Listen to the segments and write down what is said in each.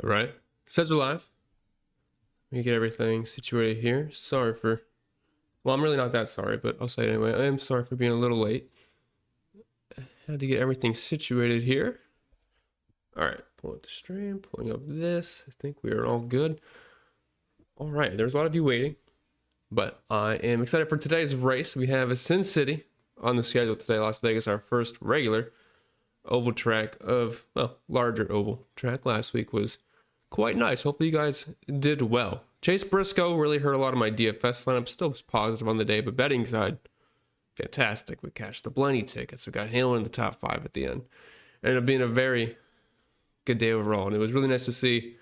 All right. Says we're live. Let me get everything situated here. Sorry for... Well, I'm really not that sorry, but I'll say it anyway. I am sorry for being a little late. Had to get everything situated here. All right. Pull up the stream. Pulling up this. I think we are all good. All right. There's a lot of you waiting. But I am excited for today's race. We have a Sin City on the schedule today. Las Vegas, our first regular oval track of, well, larger oval track. Last week was quite nice. Hopefully you guys did well. Chase Briscoe really hurt a lot of my DFS lineup. Still was positive on the day, but betting side, fantastic. We cashed the Blenny tickets. We got Halen in the top 5 at the end. Ended up being a very good day overall, and it was really nice to see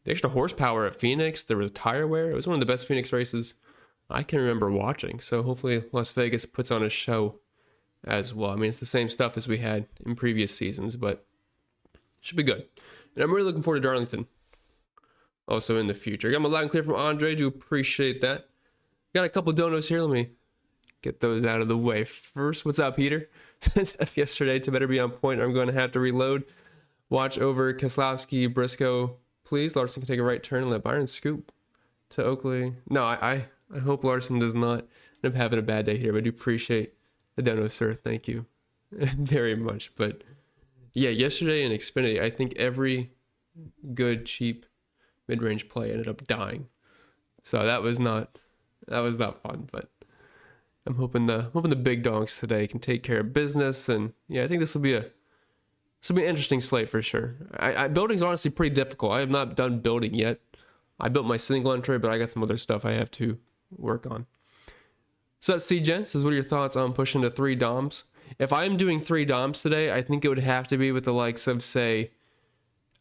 the extra horsepower at Phoenix. There was tire wear. It was one of the best Phoenix races I can remember watching. So hopefully Las Vegas puts on a show as well. I mean, it's the same stuff as we had in previous seasons, but it should be good. And I'm really looking forward to Darlington also in the future. Got my loud and clear from Andre. Do appreciate that. Got a couple donos here. Let me get those out of the way first. What's up, Peter? Yesterday to better be on point. I'm going to have to reload. Watch over Keselowski, Briscoe, please. Larson can take a right turn and let Byron scoop to Oakley. No, I hope Larson does not end up having a bad day here, but I do appreciate the dono, sir. Thank you very much. But yeah, yesterday in Xfinity, I think every good, cheap mid-range play ended up dying. So that was not fun, but I'm hoping the big dogs today can take care of business. And yeah, I think this will be an interesting slate for sure. Building's honestly pretty difficult. I have not done building yet. I built my single entry, but I got some other stuff I have to work on. So that's CJ says, what are your thoughts on pushing to 3 DOMs? If I'm doing 3 DOMs today, I think it would have to be with the likes of, say,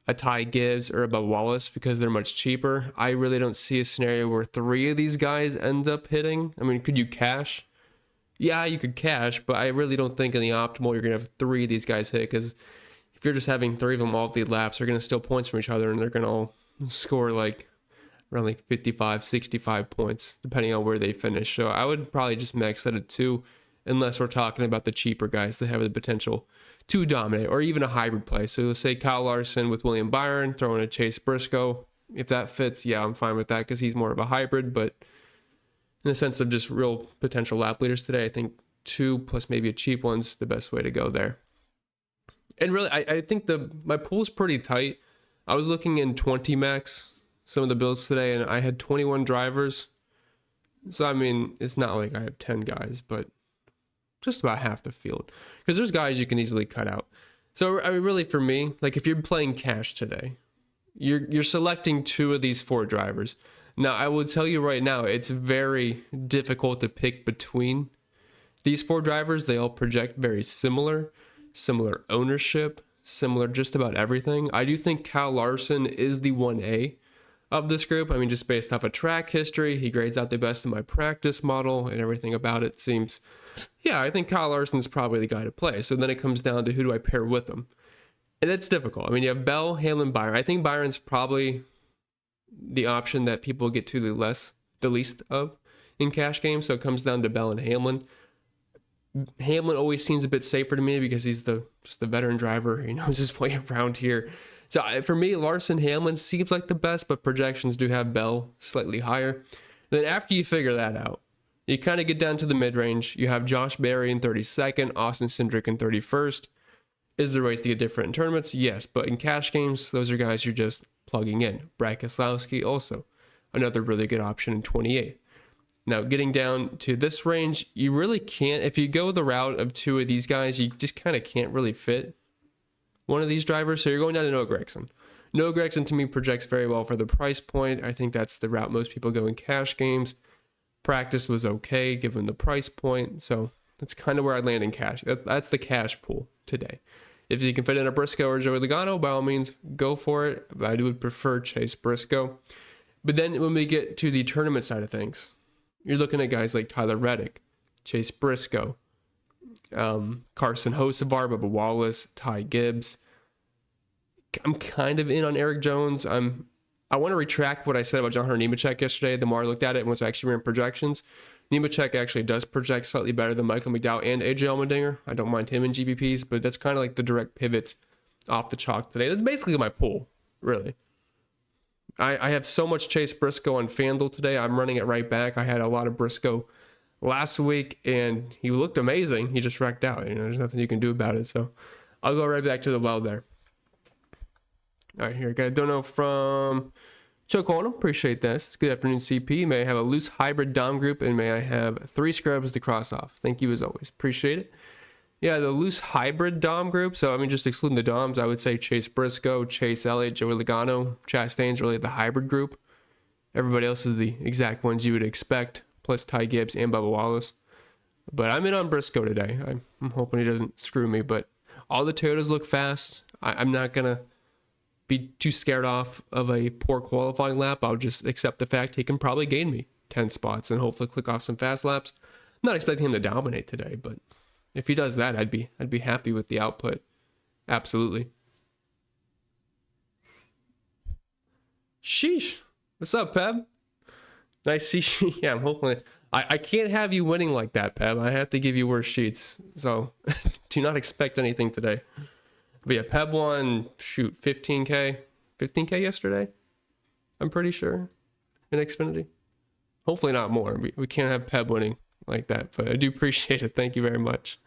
a Ty Gibbs or a Bubba Wallace, because they're much cheaper. I really don't see a scenario where 3 of these guys end up hitting. I mean, could you cash? Yeah, you could cash, but I really don't think in the optimal you're going to have 3 of these guys hit, because if you're just having 3 of them all lead laps, they're going to steal points from each other, and they're going to all score like around like 55, 65 points, depending on where they finish. So I would probably just max that at 2, unless we're talking about the cheaper guys that have the potential to dominate, or even a hybrid play. So let's say Kyle Larson with William Byron, throwing a Chase Briscoe. If that fits, yeah, I'm fine with that, because he's more of a hybrid. But in the sense of just real potential lap leaders today, I think 2 plus maybe a cheap one's the best way to go there. And really, I think my pool's pretty tight. I was looking in 20 max some of the builds today, and I had 21 drivers. So I mean, it's not like I have 10 guys, but just about half the field, because there's guys you can easily cut out. So I mean, really for me, like if you're playing cash today, you're selecting 2 of these 4 drivers. Now I will tell you right now, it's very difficult to pick between these 4 drivers. They all project very similar ownership, similar just about everything. I do think Kyle Larson is the 1A of this group. I mean, just based off of track history, he grades out the best in my practice model, and everything about it seems, yeah, I think Kyle Larson's probably the guy to play. So then it comes down to who do I pair with him? And it's difficult. I mean, you have Bell, Halen, Byron. I think Byron's probably the option that people get to the least of in cash games. So it comes down to Bell and Hamlin. Hamlin always seems a bit safer to me because he's just the veteran driver. He knows his way around here. So for me, Larson, Hamlin seems like the best, but projections do have Bell slightly higher. Then after you figure that out, you kind of get down to the mid-range. You have Josh Berry in 32nd, Austin Cindric in 31st. Is the race to get different in tournaments? Yes, but in cash games, those are guys you're just plugging in. Brad Keselowski also another really good option in 28th. Now, getting down to this range, you really can't, if you go the route of 2 of these guys, you just kind of can't really fit one of these drivers. So you're going down to Noah Gragson. Noah Gragson to me projects very well for the price point. I think that's the route most people go in cash games. Practice was okay given the price point. So that's kind of where I land in cash. That's the cash pool today. If you can fit in a Briscoe or Joey Logano, by all means, go for it. But I would prefer Chase Briscoe. But then when we get to the tournament side of things, you're looking at guys like Tyler Reddick, Chase Briscoe, Carson Hocevar, Bubba Wallace, Ty Gibbs. I'm kind of in on Eric Jones. I want to retract what I said about John Hunter Nemechek yesterday. The more I looked at it and was actually ran projections, Nemechek actually does project slightly better than Michael McDowell and AJ Allmendinger. I don't mind him in GPPs, but that's kind of like the direct pivots off the chalk today. That's basically my pool, really. I have so much Chase Briscoe on FanDuel today. I'm running it right back. I had a lot of Briscoe last week, and he looked amazing. He just wrecked out. There's nothing you can do about it. So I'll go right back to the well there. All right, here. Got a dono from Choke on him. Appreciate this. Good afternoon, CP. May I have a loose hybrid dom group, and may I have 3 scrubs to cross off. Thank you as always. Appreciate it. Yeah, the loose hybrid dom group. So, I mean, just excluding the doms, I would say Chase Briscoe, Chase Elliott, Joey Logano, Chastain's really the hybrid group. Everybody else is the exact ones you would expect, plus Ty Gibbs and Bubba Wallace. But I'm in on Briscoe today. I'm hoping he doesn't screw me, but all the Toyotas look fast. I'm not going to be too scared off of a poor qualifying lap. I'll just accept the fact he can probably gain me 10 spots and hopefully click off some fast laps. I'm not expecting him to dominate today, but if he does that, I'd be happy with the output. Absolutely. Sheesh. What's up, Peb? Nice see. Yeah, I'm hoping. I can't have you winning like that, Peb. I have to give you worse sheets. So do not expect anything today. But yeah, Peb won, 15K yesterday. I'm pretty sure in Xfinity. Hopefully not more. We can't have Peb winning like that, but I do appreciate it. Thank you very much.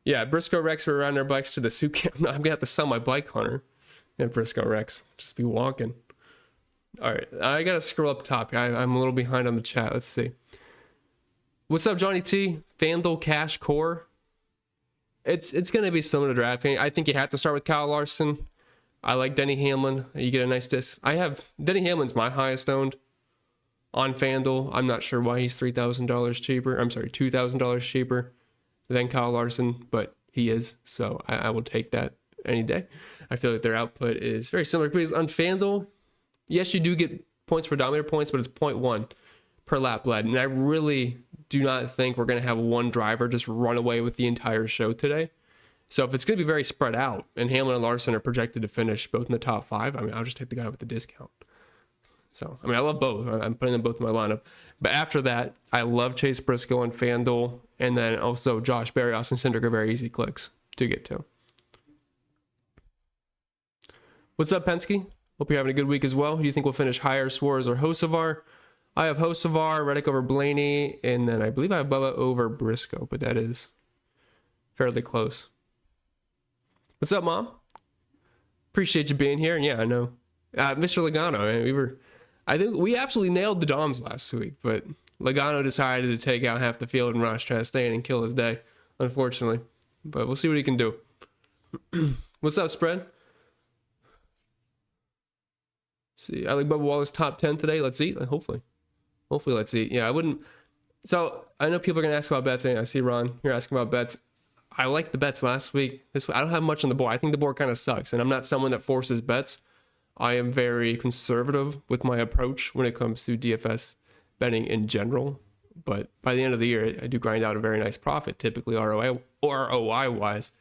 Yeah, Briscoe Rex were around their bikes to the suit camp. No, I'm gonna have to sell my bike, Hunter. And Briscoe Rex just be walking. All right, I gotta scroll up top. I'm a little behind on the chat. Let's see. What's up, Johnny T? FanDuel Cash Core. It's gonna be similar to DraftKings. I think you have to start with Kyle Larson. I like Denny Hamlin. You get a nice disc. I have Denny Hamlin's my highest owned on FanDuel. I'm not sure why he's $3,000 cheaper. I'm sorry, $2,000 cheaper than Kyle Larson, but he is. So I will take that any day. I feel like their output is very similar because on FanDuel, yes, you do get points for dominator points, but it's 0.1 per lap led. And I really do not think we're going to have one driver just run away with the entire show today. So if it's going to be very spread out and Hamlin and Larson are projected to finish both in the top 5, I mean, I'll just take the guy with the discount. So, I mean, I love both. I'm putting them both in my lineup. But after that, I love Chase Briscoe on FanDuel. And then also Josh Berry, Austin Cindric are very easy clicks to get to. What's up, Penske? Hope you're having a good week as well. Who do you think will finish higher, Suarez or Hocevar? I have Hocevar, Reddick over Blaney, and then I believe I have Bubba over Briscoe, but that is fairly close. What's up, Mom? Appreciate you being here. And yeah, I know. Mr. Logano, I think we absolutely nailed the Doms last week, but Logano decided to take out half the field and Ross Chastain and kill his day, unfortunately. But we'll see what he can do. What's up, Spread? Let's see, I like Bubba Wallace top 10 today. Let's eat. Hopefully let's eat. Yeah, I wouldn't. So I know people are going to ask about bets. I see Ron, you're asking about bets. I liked the bets last week. I don't have much on the board. I think the board kind of sucks, and I'm not someone that forces bets. I am very conservative with my approach when it comes to DFS betting in general. But by the end of the year, I do grind out a very nice profit, typically ROI wise.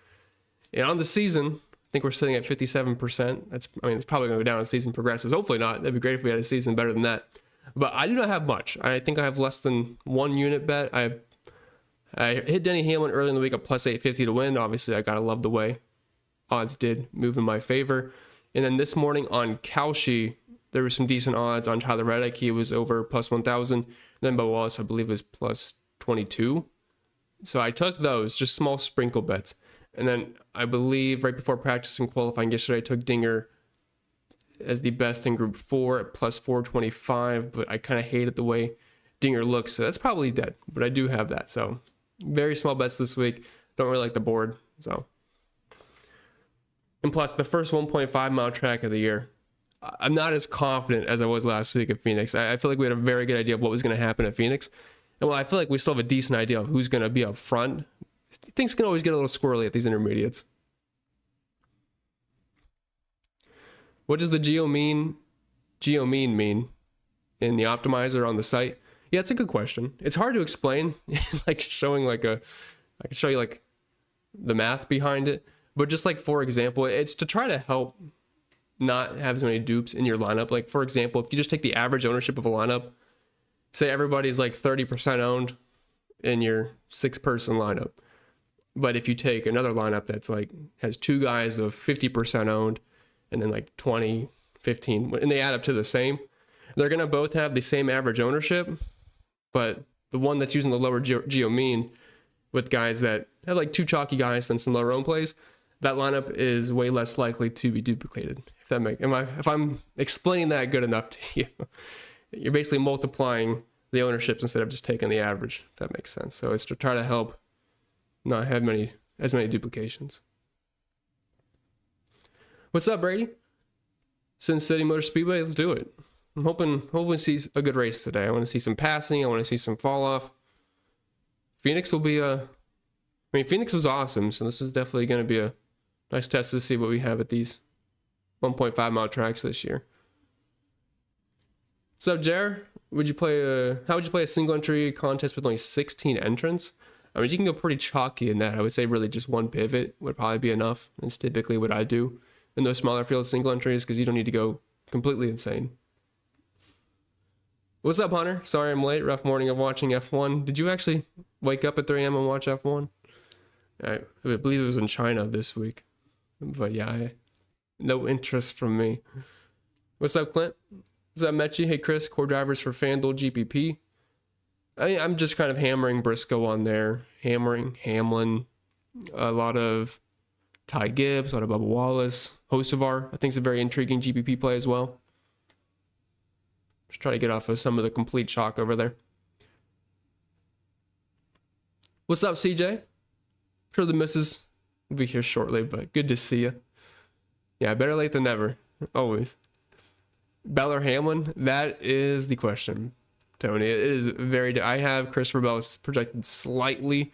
And on the season, I think we're sitting at 57%. It's probably going to go down as the season progresses. Hopefully not. That'd be great if we had a season better than that. But I do not have much. I think I have less than 1 unit bet. I hit Denny Hamlin early in the week at plus 850 to win. Obviously, I got to love the way odds did move in my favor. And then this morning on Kalshi, there were some decent odds on Tyler Reddick. He was over plus 1,000. Then Bubba Wallace, I believe, was plus 22. So I took those, just small sprinkle bets. And then I believe right before practice and qualifying yesterday, I took Dinger as the best in Group 4 at plus 425. But I kind of hated the way Dinger looks. So that's probably dead. But I do have that. So very small bets this week. Don't really like the board. So. And plus, the first 1.5 mile track of the year, I'm not as confident as I was last week at Phoenix. I feel like we had a very good idea of what was going to happen at Phoenix. And while I feel like we still have a decent idea of who's going to be up front, things can always get a little squirrely at these intermediates. What does the geomean mean in the optimizer on the site? Yeah, it's a good question. It's hard to explain, like showing I can show you like the math behind it. But just like, for example, it's to try to help not have as many dupes in your lineup. Like, for example, if you just take the average ownership of a lineup, say everybody's like 30% owned in your 6-person lineup. But if you take another lineup that's like has 2 guys of 50% owned and then like 20 15, and they add up to the same. They're going to both have the same average ownership, but the one that's using the lower geo mean with guys that have like 2 chalky guys and some lower own plays, that lineup is way less likely to be duplicated. If I'm explaining that good enough to you, you're basically multiplying the ownerships instead of just taking the average, if that makes sense. So it's to try to help not have as many duplications. What's up, Brady? Sin City Motor Speedway, let's do it. I'm hoping to see a good race today. I want to see some passing. I want to see some fall off. Phoenix will be Phoenix was awesome, so this is definitely going to be a nice test to see what we have at these 1.5 mile tracks this year. What's up, Jer? How would you play a single entry contest with only 16 entrants? I mean, you can go pretty chalky in that. I would say really just one pivot would probably be enough. That's typically what I do in those smaller field single entries, because you don't need to go completely insane. What's up, Hunter? Sorry I'm late. Rough morning of watching F1. Did you actually wake up at 3 a.m. and watch F1? I believe it was in China this week. But yeah, no interest from me. What's up, Clint? What's up, Mechie? Hey, Chris. Core drivers for FanDuel GPP. I'm just kind of hammering Briscoe on there. Hammering Hamlin. A lot of Ty Gibbs. A lot of Bubba Wallace. Hocevar, I think, is a very intriguing GPP play as well. Just try to get off of some of the complete chalk over there. What's up, CJ? Sure the missus will be here shortly, but good to see you. Yeah, better late than never. Always. Bell or Hamlin? That is the question, Tony. It is very... I have Christopher Bell projected slightly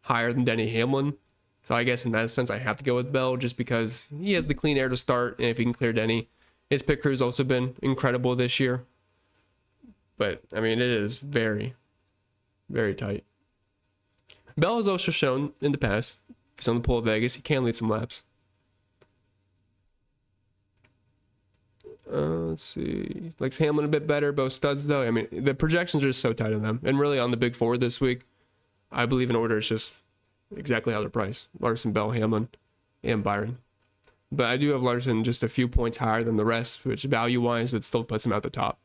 higher than Denny Hamlin. So I guess in that sense, I have to go with Bell just because he has the clean air to start, and if he can clear Denny. His pit crew's also been incredible this year. But, I mean, it is very, very tight. Bell has also shown in the past, if he's on the pole of Vegas, he can lead some laps. Let's see. Likes Hamlin a bit better. Both studs, though. I mean, the projections are just so tight on them. And really, on the big four this week, I believe in order it's just exactly how they're priced. Larson, Bell, Hamlin, and Byron. But I do have Larson just a few points higher than the rest, which value-wise, it still puts him at the top.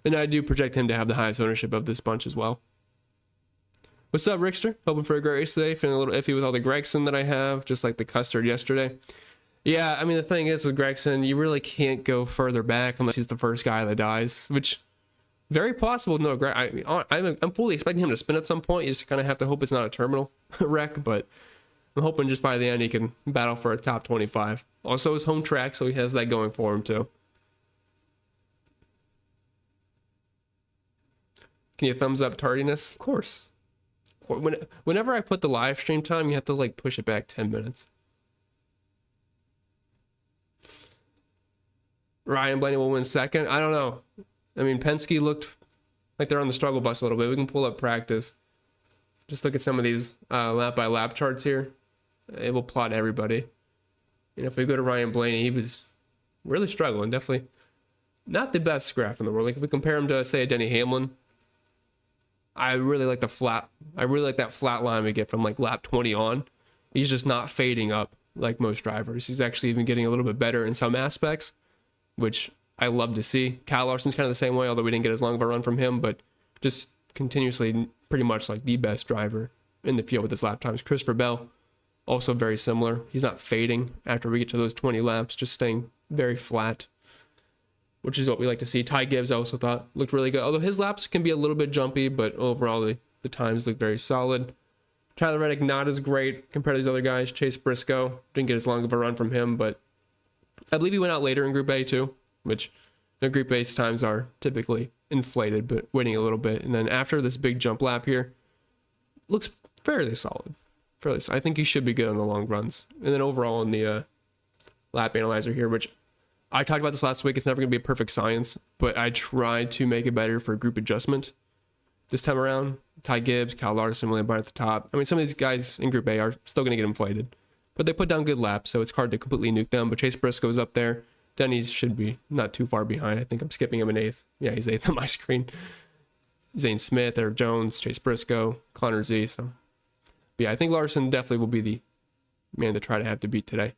And I do project him to have the highest ownership of this bunch as well. What's up, Rickster? Hoping for a great race today. Feeling a little iffy with all the Gregson that I have, just like the custard yesterday. Yeah, I mean, the thing is with Gregson, you really can't go further back unless he's the first guy that dies, which very possible. No, I'm fully expecting him to spin at some point. You just kind of have to hope it's not a terminal wreck, but I'm hoping just by the end he can battle for a top 25. Also, his home track, so he has that going for him too. Can you thumbs up tardiness? Of course. Whenever I put the live stream time, you have to like push it back 10 minutes. Ryan Blaney will win second. I don't know. I mean, Penske looked like they're on the struggle bus a little bit. We can pull up practice. Just look at some of these lap by lap charts here. It will plot everybody. And if we go to Ryan Blaney, he was really struggling. Definitely not the best graph in the world. Like if we compare him to, say, a Denny Hamlin, I really like that flat line we get from like lap 20 on. He's just not fading up like most drivers. He's actually even getting a little bit better in some aspects, which I love to see. Kyle Larson's kind of the same way, although we didn't get as long of a run from him, but just continuously pretty much like the best driver in the field with his lap times. Christopher Bell, also very similar. He's not fading after we get to those 20 laps, just staying very flat, which is what we like to see. Ty Gibbs I also thought looked really good, although his laps can be a little bit jumpy, but overall the times look very solid. Tyler Reddick not as great compared to these other guys. Chase Briscoe, didn't get as long of a run from him, but I believe he went out later in Group A too, which the Group A's times are typically inflated, but waiting a little bit. And then after this big jump lap here, looks fairly solid. I think he should be good on the long runs. And then overall in the lap analyzer here, which I talked about this last week, it's never going to be a perfect science, but I tried to make it better for group adjustment this time around. Ty Gibbs, Kyle Larson, William Byron at the top. I mean, some of these guys in Group A are still going to get inflated, but they put down good laps, so it's hard to completely nuke them. But Chase Briscoe's up there. Denny's should be not too far behind. I think I'm skipping him in 8th. Yeah, he's 8th on my screen. Zane Smith, Eric Jones, Chase Briscoe, Connor Z. So, but yeah, I think Larson definitely will be the man to try to have to beat today.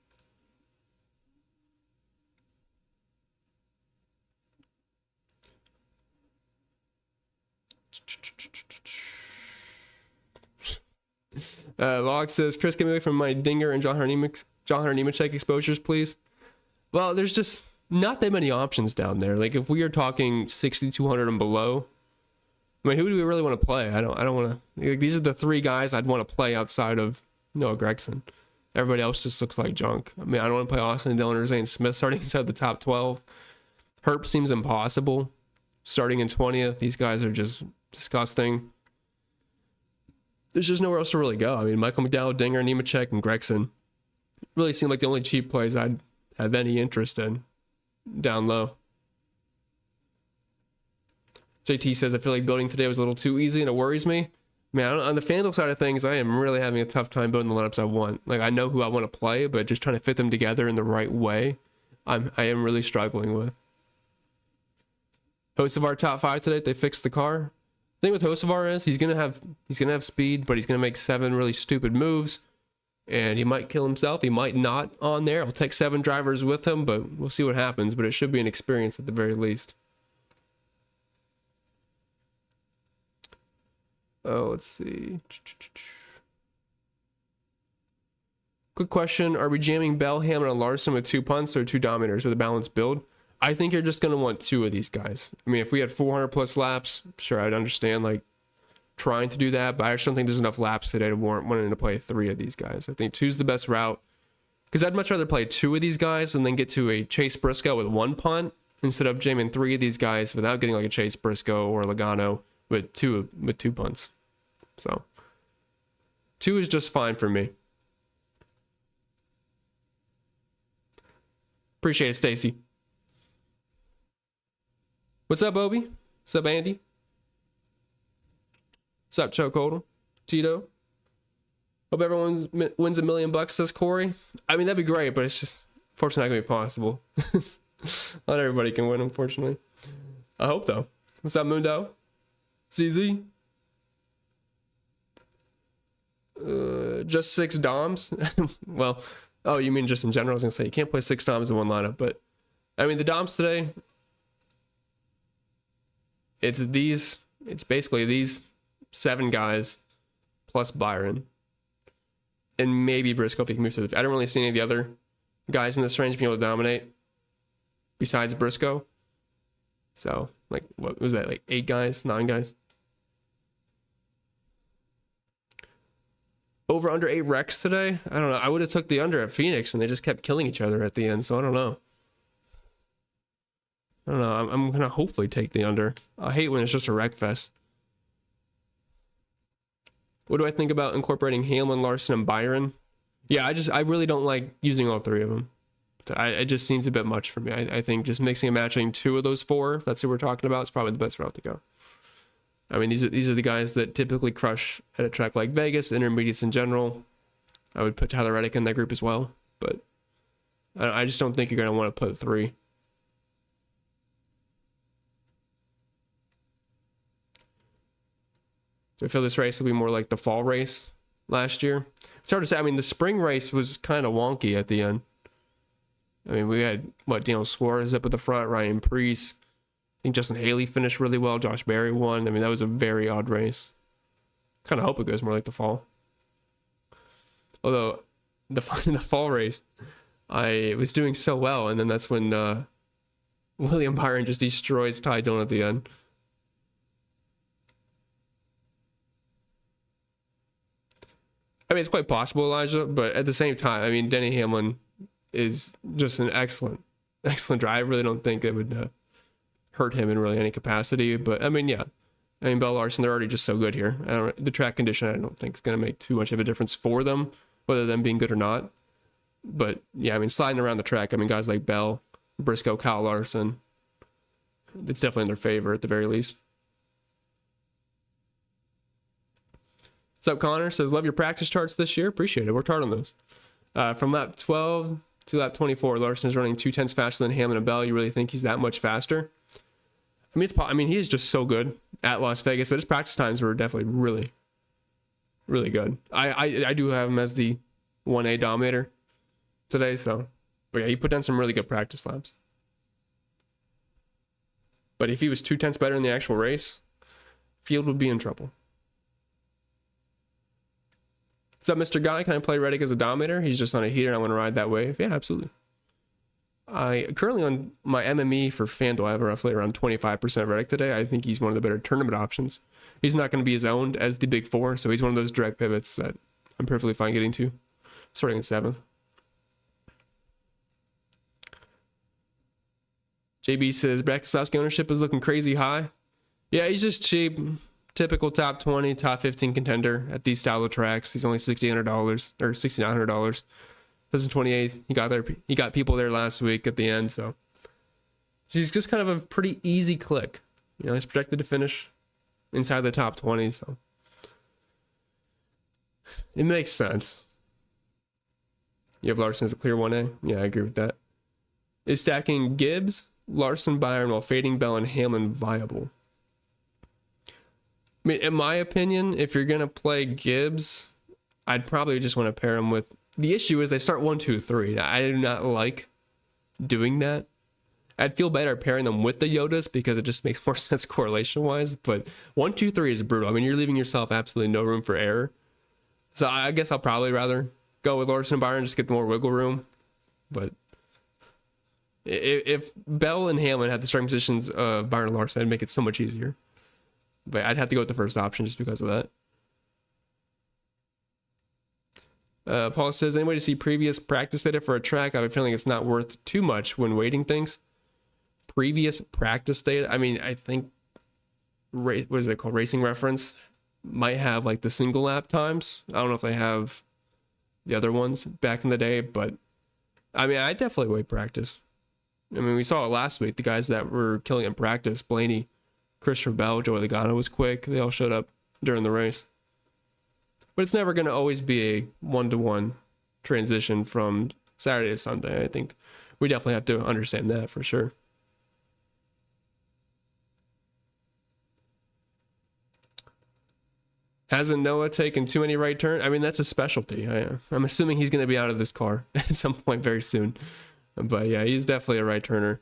Log says, Chris, get me away from my Dinger and John Hunter Nemechek exposures, please. Well, there's just not that many options down there. Like, if we are talking 6,200 and below, I mean, who do we really want to play? I don't want to. Like, these are the three guys I'd want to play outside of Noah Gregson. Everybody else just looks like junk. I mean, I don't want to play Austin Dillon or Zane Smith starting inside the top 12. Herp seems impossible. Starting in 20th, these guys are just disgusting. There's just nowhere else to really go. I mean, Michael McDowell, Dinger, Nemechek, and Gregson really seem like the only cheap plays I'd have any interest in down low. JT says, I feel like building today was a little too easy and it worries me. Man, on the FanDuel side of things, I am really having a tough time building the lineups I want. Like, I know who I want to play, but just trying to fit them together in the right way, I am really struggling with. Host of our top 5 today, they fixed the car. The thing with Hocevar is he's gonna have speed, but he's gonna make 7 really stupid moves, and he might kill himself. He might not on there. He'll take 7 drivers with him, but we'll see what happens. But it should be an experience at the very least. Oh, let's see. Quick question: are we jamming Bell, Hammond, and Larson with 2 punts or 2 dominators with a balanced build? I think you're just going to want 2 of these guys. I mean, if we had 400 plus laps, sure, I'd understand like trying to do that, but I just don't think there's enough laps today to warrant wanting to play 3 of these guys. I think 2's the best route, because I'd much rather play 2 of these guys and then get to a Chase Briscoe with 1 punt instead of jamming 3 of these guys without getting like a Chase Briscoe or Logano with two punts. So 2 is just fine for me. Appreciate it, Stacy. What's up, Obi? What's up, Andy? What's up, Chokeholder? Tito? Hope everyone wins $1 million, says Corey. I mean, that'd be great, but it's just unfortunately not gonna be possible. Not everybody can win, unfortunately. I hope, though. What's up, Mundo? CZ? Just 6 DOMs? Well, oh, you mean just in general? I was gonna say, you can't play 6 DOMs in one lineup, but I mean, the DOMs today, it's basically these 7 guys plus Byron and maybe Briscoe if he can move to the. I don't really see any of the other guys in this range being able to dominate besides Briscoe. So, like, what was that? Like 8 guys, 9 guys? Over under 8 wrecks today? I don't know. I would have took the under at Phoenix and they just kept killing each other at the end, so I don't know. I'm gonna hopefully take the under. I hate when it's just a wreck fest. What do I think about incorporating Hamlin, Larson, and Byron? Yeah, I really don't like using all 3 of them. It just seems a bit much for me. I think just mixing and matching 2 of those 4, if that's what we're talking about, is probably the best route to go. I mean, these are the guys that typically crush at a track like Vegas, intermediates in general. I would put Tyler Reddick in that group as well, but I just don't think you're gonna want to put 3. I feel this race will be more like the fall race last year. It's hard to say. I mean, the spring race was kind of wonky at the end. I mean, we had, Daniel Suarez up at the front, Ryan Preece. I think Justin Haley finished really well. Josh Berry won. I mean, that was a very odd race. Kind of hope it goes more like the fall. Although, the fall race, I was doing so well, and then that's when William Byron just destroys Ty Dillon at the end. I mean, it's quite possible, Elijah, but at the same time, I mean, Denny Hamlin is just an excellent driver. I really don't think it would hurt him in really any capacity. But I mean, yeah, I mean, Bell, Larson, they're already just so good here. The track condition, I don't think is going to make too much of a difference for them, whether them being good or not. But yeah, I mean, sliding around the track, I mean, guys like Bell, Briscoe, Kyle Larson, it's definitely in their favor at the very least. What's up, Connor? Says, love your practice charts this year. Appreciate it. Worked hard on those. From lap 12 to lap 24, Larson is running 2/10 faster than Hammond and Bell. You really think he's that much faster? I mean, he is just so good at Las Vegas, but his practice times were definitely really, really good. I do have him as the 1A dominator today, so. But yeah, he put down some really good practice laps. But if he was 2/10 better in the actual race, field would be in trouble. What's up, Mr. Guy? Can I play Reddick as a dominator? He's just on a heater and I want to ride that wave. Yeah, absolutely. I currently on my MME for FanDuel, I have roughly around 25% Reddick today. I think he's one of the better tournament options. He's not going to be as owned as the big four, so he's one of those direct pivots that I'm perfectly fine getting to, starting at 7th. JB says, Brad Keselowski ownership is looking crazy high. Yeah, he's just cheap. Typical top 20, top 15 contender at these style of tracks. He's only $6,800 or $6,900. This is 28th. He got people there last week at the end, so he's just kind of a pretty easy click. You know, he's projected to finish inside the top 20, so it makes sense. You have Larson as a clear 1A. Yeah, I agree with that. Is stacking Gibbs, Larson, Byron while fading Bell and Hamlin viable? I mean, in my opinion, if you're gonna play Gibbs, I'd probably just want to pair him with. The issue is they start 1, 2, 3. I do not like doing that. I'd feel better pairing them with the Yodas because it just makes more sense correlation wise. But 1, 2, 3 is brutal. I mean, you're leaving yourself absolutely no room for error. So I guess I'll probably rather go with Larson and Byron, just get more wiggle room. But if Bell and Hamlin had the starting positions of Byron and Larson, that'd make it so much easier. But I'd have to go with the first option just because of that. Paul says, any way to see previous practice data for a track? I have a feeling it's not worth too much when weighting things. Previous practice data? I mean, I think, what is it called? Racing Reference might have like the single lap times. I don't know if they have the other ones back in the day, but I mean, I definitely weight practice. I mean, we saw it last week. The guys that were killing in practice, Blaney, Christopher Bell, Joey Logano was quick. They all showed up during the race. But it's never going to always be a one-to-one transition from Saturday to Sunday. I think we definitely have to understand that for sure. Hasn't Noah taken too many right turns? I mean, that's a specialty. I'm assuming he's going to be out of this car at some point very soon. But yeah, he's definitely a right turner.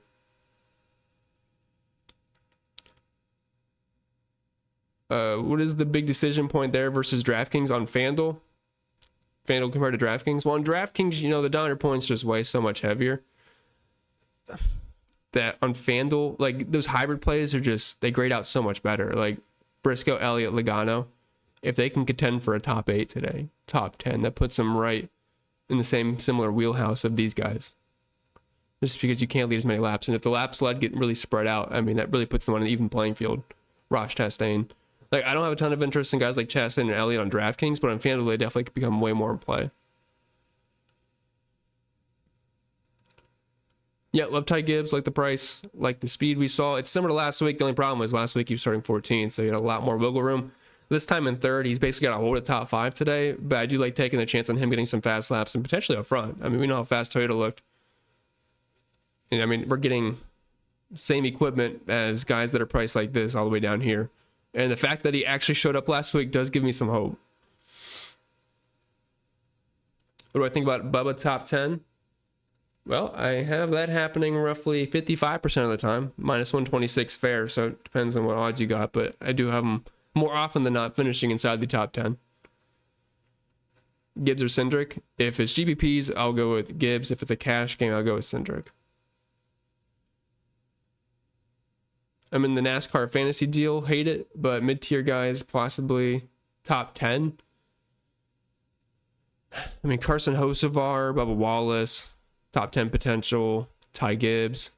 What is the big decision point there versus DraftKings on FanDuel? FanDuel compared to DraftKings? Well, on DraftKings, you know, the dollar points just weigh so much heavier. That on FanDuel, like, those hybrid plays are just, they grade out so much better. Like, Briscoe, Elliott, Logano, if they can contend for a top 8 today, top 10, that puts them right in the same similar wheelhouse of these guys. Just because you can't lead as many laps. And if the lap sled get really spread out, I mean, that really puts them on an even playing field. Ross Chastain. Like, I don't have a ton of interest in guys like Chastain and Elliott on DraftKings, but on FanDuel, they definitely could become way more in play. Yeah, love Ty Gibbs, like the price, like the speed we saw. It's similar to last week. The only problem was last week he was starting 14th, so he had a lot more wiggle room. This time in third, he's basically got to hold a top 5 today, but I do like taking the chance on him getting some fast laps and potentially up front. I mean, we know how fast Toyota looked. And I mean, we're getting same equipment as guys that are priced like this all the way down here. And the fact that he actually showed up last week does give me some hope. What do I think about Bubba top 10? Well, I have that happening roughly 55% of the time, minus 126 fair, so it depends on what odds you got, but I do have them more often than not finishing inside the top 10. Gibbs or Cindric? If it's GPPs, I'll go with Gibbs. If it's a cash game, I'll go with Cindric. I'm in the NASCAR fantasy deal. Hate it, but mid-tier guys, possibly top 10. I mean, Carson Hocevar, Bubba Wallace, top 10 potential, Ty Gibbs.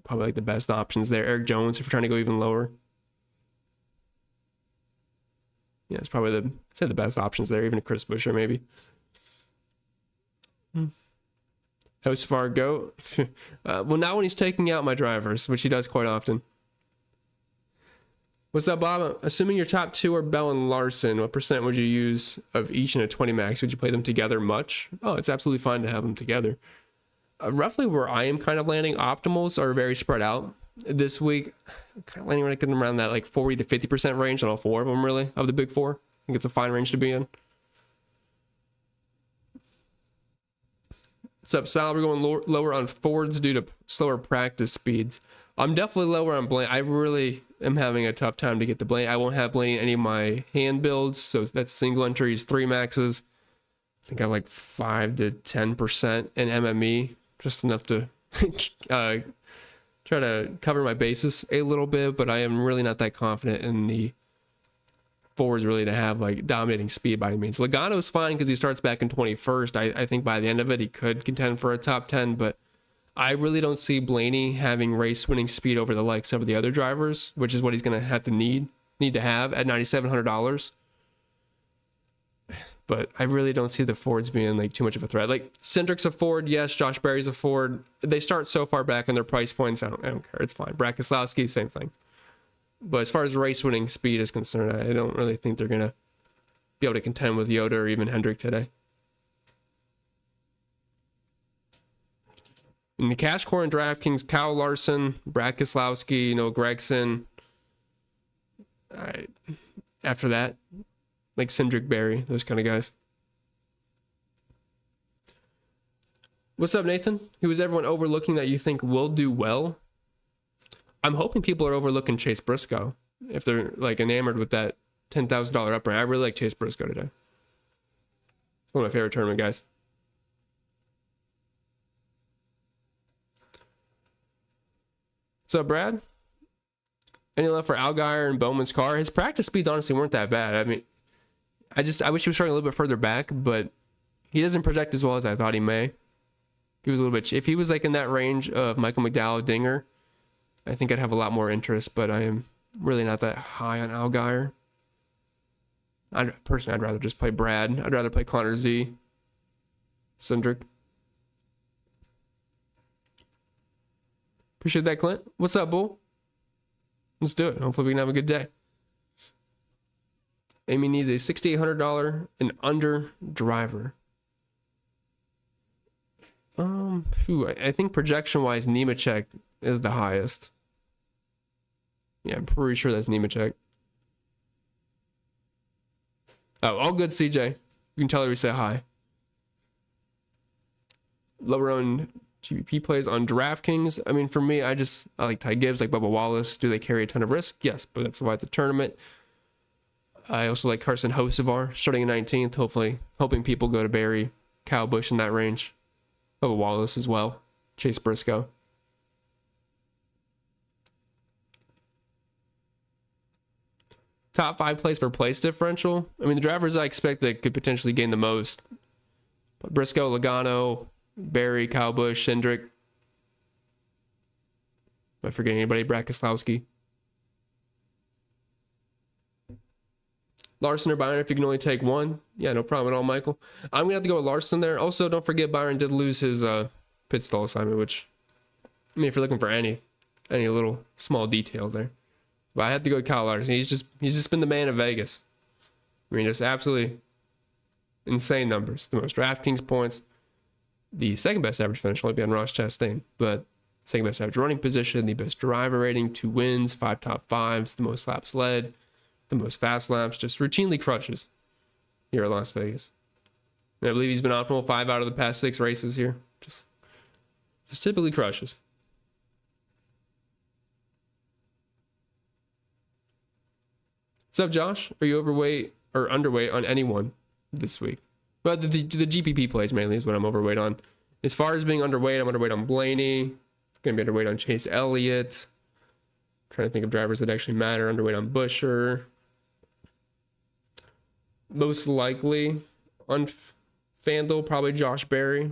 Probably like the best options there. Eric Jones, if you're trying to go even lower. Yeah, it's probably the best options there, even a Chris Buescher maybe. Hocevar, go. Well, not when he's taking out my drivers, which he does quite often. What's up, Bob? Assuming your top 2 are Bell and Larson, what percent would you use of each in a 20 max? Would you play them together much? Oh, it's absolutely fine to have them together. Roughly where I am kind of landing, optimals are very spread out this week. I'm kind of landing around that like 40 to 50% range on all 4 of them, really, of the big 4. I think it's a fine range to be in. What's up, Sal? We're going lower on Fords due to slower practice speeds. I'm definitely lower on Blaney. I really am having a tough time to get to Blaney. I won't have Blaney in any of my hand builds, so that's single entries, 3 maxes. I think I have like 5 to 10% in MME, just enough to try to cover my bases a little bit, but I am really not that confident in the forwards really to have like dominating speed by any means. Logano's fine because he starts back in 21st. I think by the end of it, he could contend for a top 10, but I really don't see Blaney having race winning speed over the likes of the other drivers, which is what he's going to have to need to have at $9,700. But I really don't see the Fords being like too much of a threat. Like Cindric's a Ford, yes. Josh Berry's a Ford. They start so far back in their price points. I don't care. It's fine. Brad Keselowski, same thing. But as far as race winning speed is concerned, I don't really think they're gonna be able to contend with Yoda or even Hendrick today. In the cash core and DraftKings, Kyle Larson, Brad Keselowski, Noah Gragson. After that, like Cindric, Berry, those kind of guys. What's up, Nathan? Who is everyone overlooking that you think will do well? I'm hoping people are overlooking Chase Briscoe if they're like enamored with that $10,000 up rank. I really like Chase Briscoe today. One of my favorite tournament guys. What's up, Brad? Any love for Allgaier and Bowman's car? His practice speeds honestly weren't that bad. I mean, I wish he was starting a little bit further back, but he doesn't project as well as I thought he may. He was a little bit, if he was like in that range of Michael McDowell, Dinger, I think I'd have a lot more interest, but I am really not that high on Allgaier. I'd rather just play Brad. I'd rather play Connor Z. Cindric. Appreciate that, Clint. What's up, Bull? Let's do it. Hopefully we can have a good day. Amy needs a $6,800 and under driver. I think projection-wise, Nemechek is the highest. Yeah, I'm pretty sure that's Nemechek. Oh, all good, CJ. You can tell her we say hi. Lower on GBP plays on DraftKings. I mean, for me, I like Ty Gibbs, like Bubba Wallace. Do they carry a ton of risk? Yes, but that's why it's a tournament. I also like Carson Hocevar starting in 19th. Hoping people go to Barry, Kyle Busch in that range. Bubba Wallace as well. Chase Briscoe. Top 5 plays for place differential. I mean, the drivers I expect that could potentially gain the most. Briscoe, Logano, Barry, Kyle Busch, Cindric. Am I forgetting anybody? Brad Keselowski. Larson or Byron if you can only take one. Yeah, no problem at all, Michael. I'm going to have to go with Larson there. Also, don't forget Byron did lose his pit stall assignment, which, I mean, if you're looking for any little small detail there. But I have to go with Kyle Larson. He's just been the man of Vegas. I mean, just absolutely insane numbers. The most DraftKings points. The second best average finish will only be on Ross Chastain, but second best average running position, the best driver rating, 2 wins, 5 top 5s, the most laps led, the most fast laps, just routinely crushes here at Las Vegas. And I believe he's been optimal 5 out of the past 6 races here. Just typically crushes. What's up, Josh? Are you overweight or underweight on anyone this week? Well, the GPP plays mainly is what I'm overweight on. As far as being underweight, I'm underweight on Blaney. Going to be underweight on Chase Elliott. Trying to think of drivers that actually matter. Underweight on Buescher. Most likely on FanDuel, probably Josh Berry.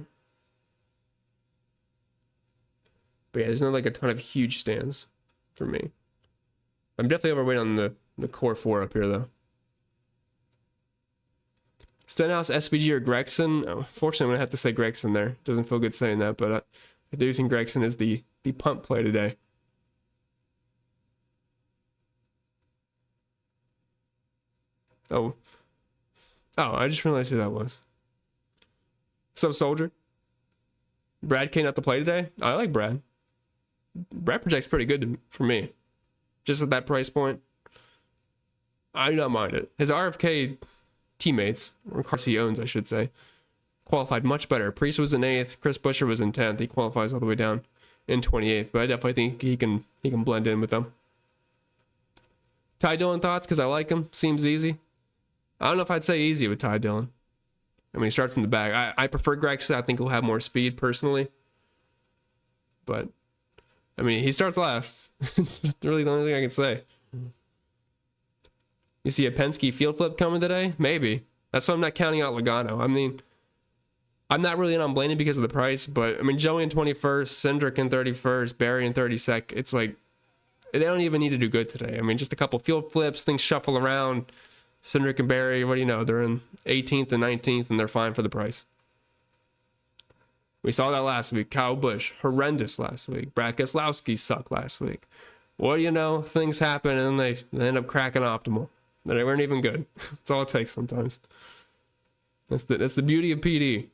But yeah, there's not like a ton of huge stands for me. I'm definitely overweight on the core 4 up here, though. Stenhouse, SVG, or Gregson? Oh, fortunately, I'm going to have to say Gregson there. Doesn't feel good saying that, but I do think Gregson is the punt play today. Oh, I just realized who that was. Sub Soldier? Brad K not to play today? I like Brad. Brad projects pretty good for me. Just at that price point, I do not mind it. His RFK teammates, or cars he owns, I should say, qualified much better. Priest was in 8th. Chris Buescher was in 10th. He qualifies all the way down. in 28th, but I definitely think he can blend in with them. Ty Dillon thoughts, because I like him. Seems easy. I don't know if I'd say easy with Ty Dillon. I mean, he starts in the back. I prefer Gregson. I think he'll have more speed personally. But, I mean, he starts last. It's really the only thing I can say. You see a Penske field flip coming today? Maybe. That's why I'm not counting out Logano. I mean, I'm not really in on Blaney because of the price, but, I mean, Joey in 21st, Cindric in 31st, Barry in 32nd. It's like, they don't even need to do good today. I mean, just a couple field flips, things shuffle around. Cindric and Barry, what do you know? They're in 18th and 19th, and they're fine for the price. We saw that last week. Kyle Busch, horrendous last week. Brad Keselowski sucked last week. What do you know? Things happen, and they end up cracking optimal. They weren't even good. That's all it takes sometimes. That's the beauty of PD.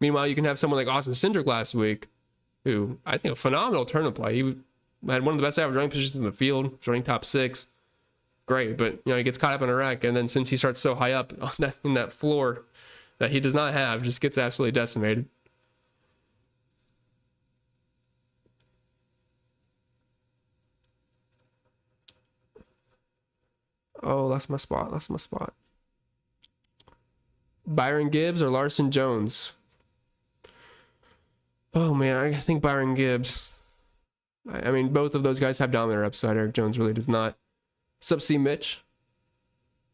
Meanwhile, you can have someone like Austin Cindric last week, who I think a phenomenal tournament play. He had one of the best average running positions in the field, running top 6. Great, but he gets caught up in a wreck, and then since he starts so high up in that floor that he does not have, just gets absolutely decimated. Oh, that's my spot. Byron Gibbs or Larson Jones? Oh man, I think Byron Gibbs. I mean, both of those guys have dominator upside. Eric Jones really does not. Sup, C. Mitch?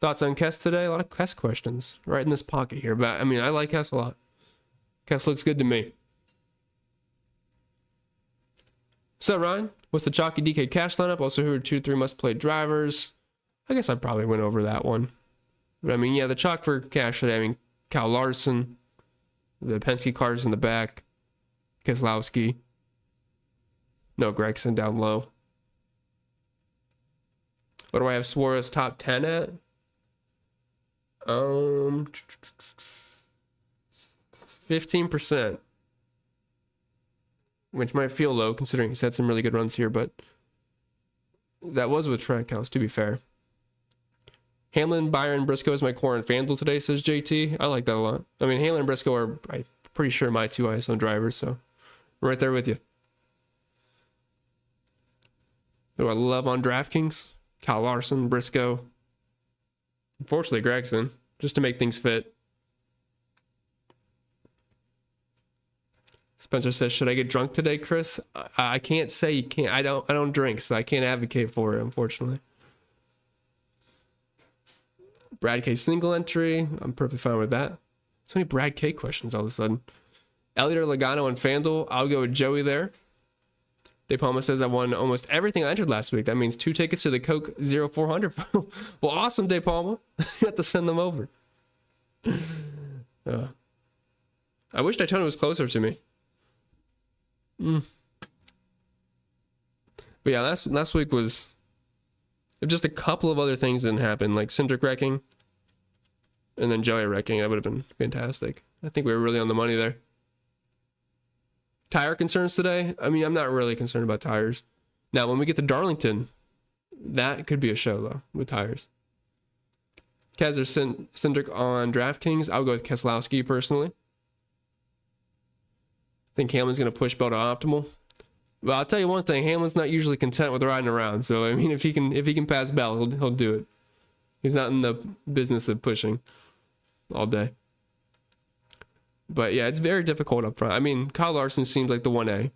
Thoughts on Kess today? A lot of Kess questions right in this pocket here. But I mean, I like Kess a lot. Kess looks good to me. So Ryan, what's the chalky DK cash lineup? Also, who are 2-3 must-play drivers? I guess I probably went over that one. But I mean, yeah, the chalk for cash today. I mean, Kyle Larson, the Penske cars in the back, Keselowski, no Gregson down low. What do I have Suarez top 10 at? 15%. Which might feel low considering he's had some really good runs here, but that was with Trackhouse, to be fair. Hamlin, Byron, Briscoe is my core in FanDuel today, says JT. I like that a lot. I mean, Hamlin and Briscoe are, I'm pretty sure, my 2 ISO drivers, so I'm right there with you. Who do I love on DraftKings? Kyle Larson, Briscoe. Unfortunately, Gregson, just to make things fit. Spencer says, should I get drunk today, Chris? I can't say you can't. I don't drink, so I can't advocate for it, unfortunately. Brad K single entry. I'm perfectly fine with that. So many Brad K questions all of a sudden. Elliot or Logano and FanDuel. I'll go with Joey there. De Palma says I won almost everything I entered last week. That means 2 tickets to the Coke 0400. Well, awesome, De Palma. You have to send them over. I wish Daytona was closer to me. But yeah, last week was... If just a couple of other things didn't happen, like Cindric wrecking and then Joey wrecking, that would have been fantastic. I think we were really on the money there. Tire concerns today? I mean, I'm not really concerned about tires. Now, when we get to Darlington, that could be a show, though, with tires. Kaz or Cindric on DraftKings? I'll go with Keselowski, personally. I think Hamlin's going to push Bell to optimal. But I'll tell you one thing, Hamlin's not usually content with riding around. So I mean, if he can pass Bell, he'll do it. He's not in the business of pushing all day. But yeah, it's very difficult up front. I mean, Kyle Larson seems like the 1A.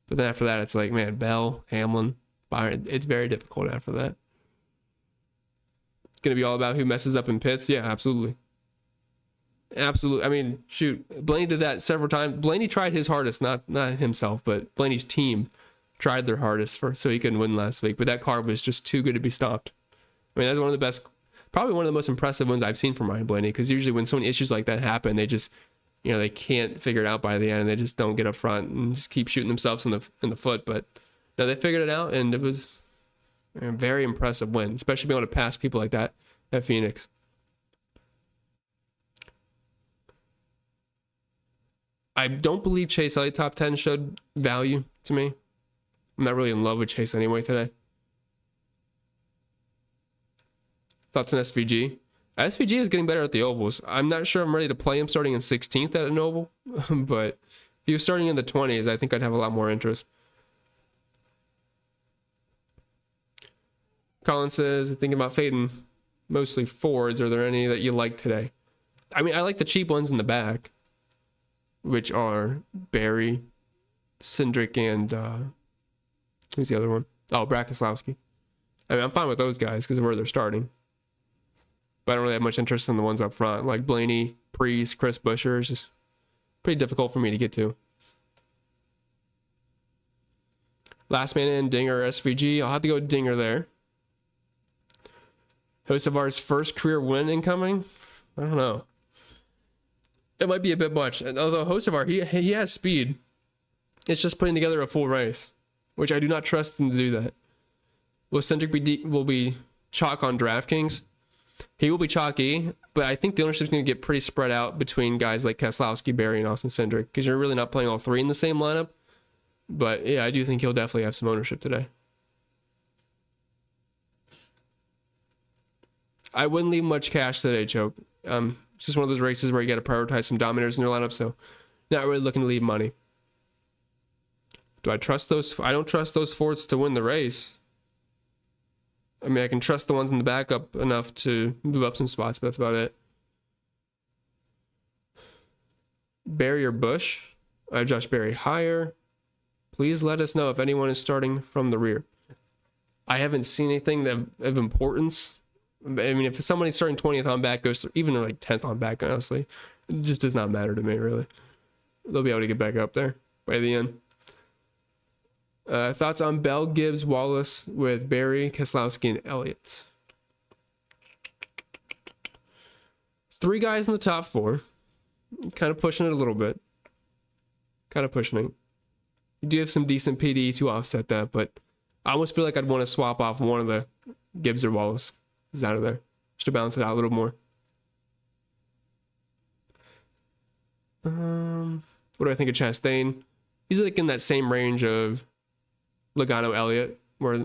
But then after that, it's like, man, Bell, Hamlin, Byron. It's very difficult after that. It's going to be all about who messes up in pits. Yeah, absolutely. Absolutely. I mean, shoot, Blaney did that several times. Blaney tried his hardest, not himself, but Blaney's team tried their hardest so he couldn't win last week. But that car was just too good to be stopped. I mean, that's one of the best, probably one of the most impressive ones I've seen from Ryan Blaney, because usually when so many issues like that happen, they just, they can't figure it out by the end, and they just don't get up front and just keep shooting themselves in the foot. But no, they figured it out, and it was a very impressive win, especially being able to pass people like that at Phoenix. I don't believe Chase Elliott top 10 showed value to me. I'm not really in love with Chase anyway today. Thoughts on SVG? SVG is getting better at the ovals. I'm not sure I'm ready to play him starting in 16th at an oval, but if he was starting in the 20s, I think I'd have a lot more interest. Colin says, thinking about fading mostly Fords. Are there any that you like today? I mean, I like the cheap ones in the back, which are Barry, Cindric, and who's the other one? Oh, Bratislawski. I mean, I'm fine with those guys because of where they're starting. But I don't really have much interest in the ones up front, like Blaney, Priest, Chris Buescher. It's just pretty difficult for me to get to. Last man in, Dinger, SVG. I'll have to go with Dinger there. Hocevar's first career win incoming? I don't know. It might be a bit much. Although Hocevar, he has speed. It's just putting together a full race, which I do not trust him to do that. Will Cindric will be chalk on DraftKings? He will be chalky, but I think the ownership's going to get pretty spread out between guys like Keselowski, Barry, and Austin Cindric, because you're really not playing all three in the same lineup. But yeah, I do think he'll definitely have some ownership today. I wouldn't leave much cash today, Choke. It's just one of those races where you got to prioritize some dominators in your lineup, so not really looking to leave money. Do I trust those? I don't trust those Fords to win the race. I mean, I can trust the ones in the backup enough to move up some spots, but that's about it. Barry or Bush? I Josh Barry higher. Please let us know if anyone is starting from the rear. I haven't seen anything of importance. I mean, if somebody's starting 20th on back, goes through, even like 10th on back, honestly, it just does not matter to me, really. They'll be able to get back up there by the end. Thoughts on Bell, Gibbs, Wallace with Barry, Keselowski, and Elliott. 3 guys in the top 4. Kind of pushing it a little bit. Kind of pushing it. You do have some decent PD to offset that, but I almost feel like I'd want to swap off one of the Gibbs or Wallace. Is out of there. Just to balance it out a little more. What do I think of Chastain? He's like in that same range of Logano, Elliott, where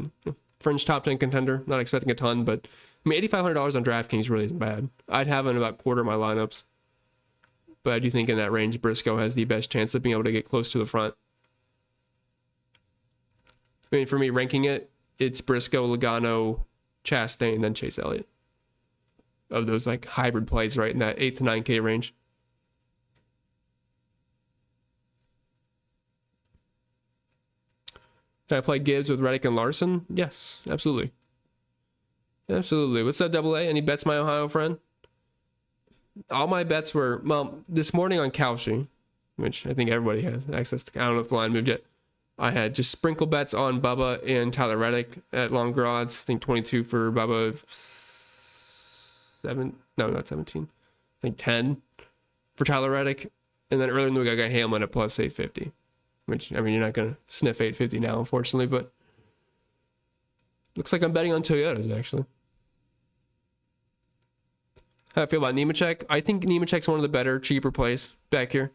fringe top 10 contender. Not expecting a ton, but I mean, $8,500 on DraftKings really isn't bad. I'd have him in about quarter of my lineups. But I do think in that range, Briscoe has the best chance of being able to get close to the front. I mean, for me, ranking it, it's Briscoe, Logano, Chastain, then Chase Elliott. Of those like hybrid plays, right in that 8 to 9K range. Can I play Gibbs with Reddick and Larson? Yes, absolutely. Absolutely. What's up, Double A? Any bets, my Ohio friend? All my bets were, well, this morning on Kalshi, which I think everybody has access to. I don't know if the line moved yet. I had just sprinkle bets on Bubba and Tyler Reddick at longer odds. I think 22 for Bubba, 17. I think 10 for Tyler Reddick. And then earlier in the week, I got Hamlin at plus 850. Which, I mean, you're not going to sniff 850 now, unfortunately, but looks like I'm betting on Toyotas, actually. How do I feel about Nemechek? I think Nemechek's one of the better, cheaper plays back here.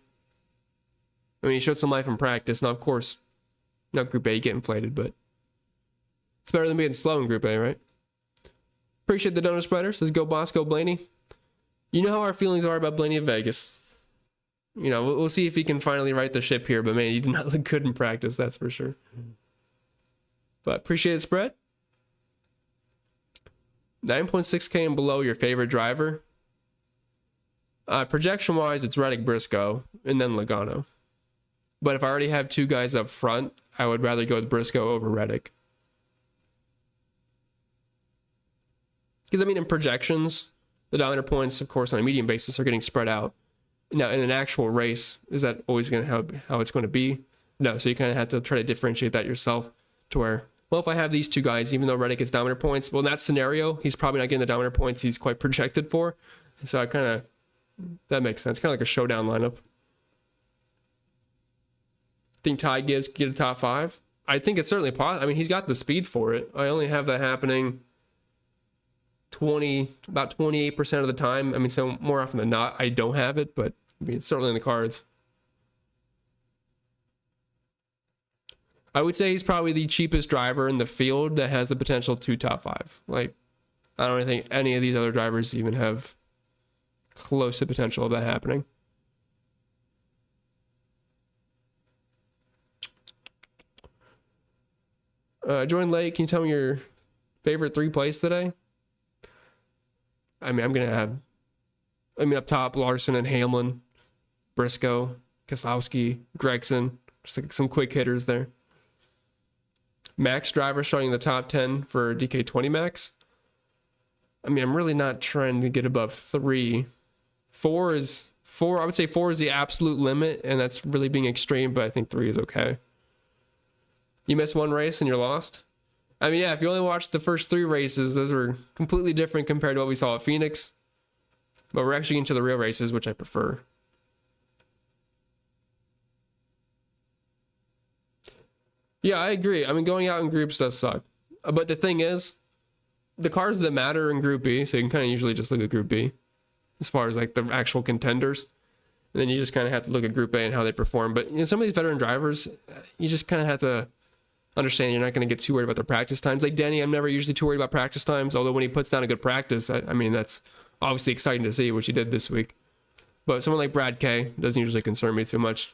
I mean, he showed some life in practice. Now, of course, not Group A, you get inflated, but it's better than being slow in Group A, right? Appreciate the donor spreader. Says go Bosco Blaney. You know how our feelings are about Blaney at Vegas. You know, we'll see if he can finally right the ship here, but man, he did not look good in practice, that's for sure. But appreciate it, spread. 9.6K and below, your favorite driver. Projection-wise, it's Reddick, Briscoe, and then Logano. But if I already have 2 guys up front, I would rather go with Briscoe over Reddick. Because, I mean, in projections, the dominator points, of course, on a median basis are getting spread out. Now, in an actual race, is that always going to have how it's going to be? No, so you kind of have to try to differentiate that yourself to where, well, if I have these 2 guys, even though Reddick gets dominator points, well, in that scenario, he's probably not getting the dominator points he's quite projected for. So I kind of, that makes sense. Kind of like a showdown lineup. Think Ty Gibbs could get a top 5? I think it's certainly possible. I mean, he's got the speed for it. I only have that happening about 28% of the time. I mean, so more often than not, I don't have it, but I mean, it's certainly in the cards. I would say he's probably the cheapest driver in the field that has the potential to top 5. Like, I don't think any of these other drivers even have close to potential of that happening. Join late. Can you tell me your favorite 3 plays today? I mean, I'm going to have, up top, Larson and Hamlin, Briscoe, Keselowski, Gregson. Just like some quick hitters there. Max driver showing the top 10 for DK20 max. I mean, I'm really not trying to get above 3. 4 is 4. I would say 4 is the absolute limit, and that's really being extreme, but I think 3 is okay. You missed 1 race and you're lost? I mean, yeah, if you only watched the first 3 races, those were completely different compared to what we saw at Phoenix. But we're actually into the real races, which I prefer. Yeah, I agree. I mean, going out in groups does suck. But the thing is, the cars that matter in Group B, so you can kind of usually just look at Group B as far as like the actual contenders. And then you just kind of have to look at Group A and how they perform. But some of these veteran drivers, you just kind of have to understand you're not going to get too worried about their practice times. Like Denny, I'm never usually too worried about practice times, although when he puts down a good practice, I mean, that's obviously exciting to see, which he did this week. But someone like Brad K doesn't usually concern me too much.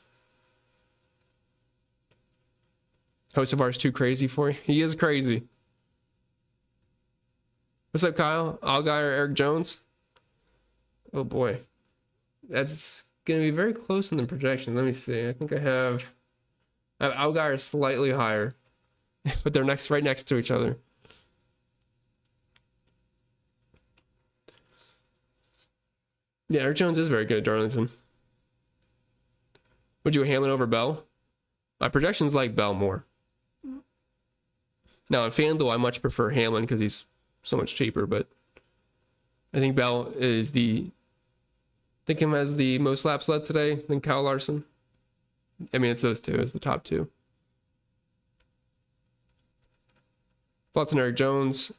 Hocevar's too crazy for you? He is crazy. What's up, Kyle? Allgaier or Eric Jones? Oh boy. That's going to be very close in the projection. Let me see. I think I have Allgaier slightly higher. But they're right next to each other. Yeah, Eric Jones is very good at Darlington. Would you Hamlin over Bell? My projections like Bell more. Now, on FanDuel, I much prefer Hamlin because he's so much cheaper, but I think Bell is I think him has the most laps led today than Kyle Larson. I mean, it's those two as the top 2. Thoughts on Eric Jones?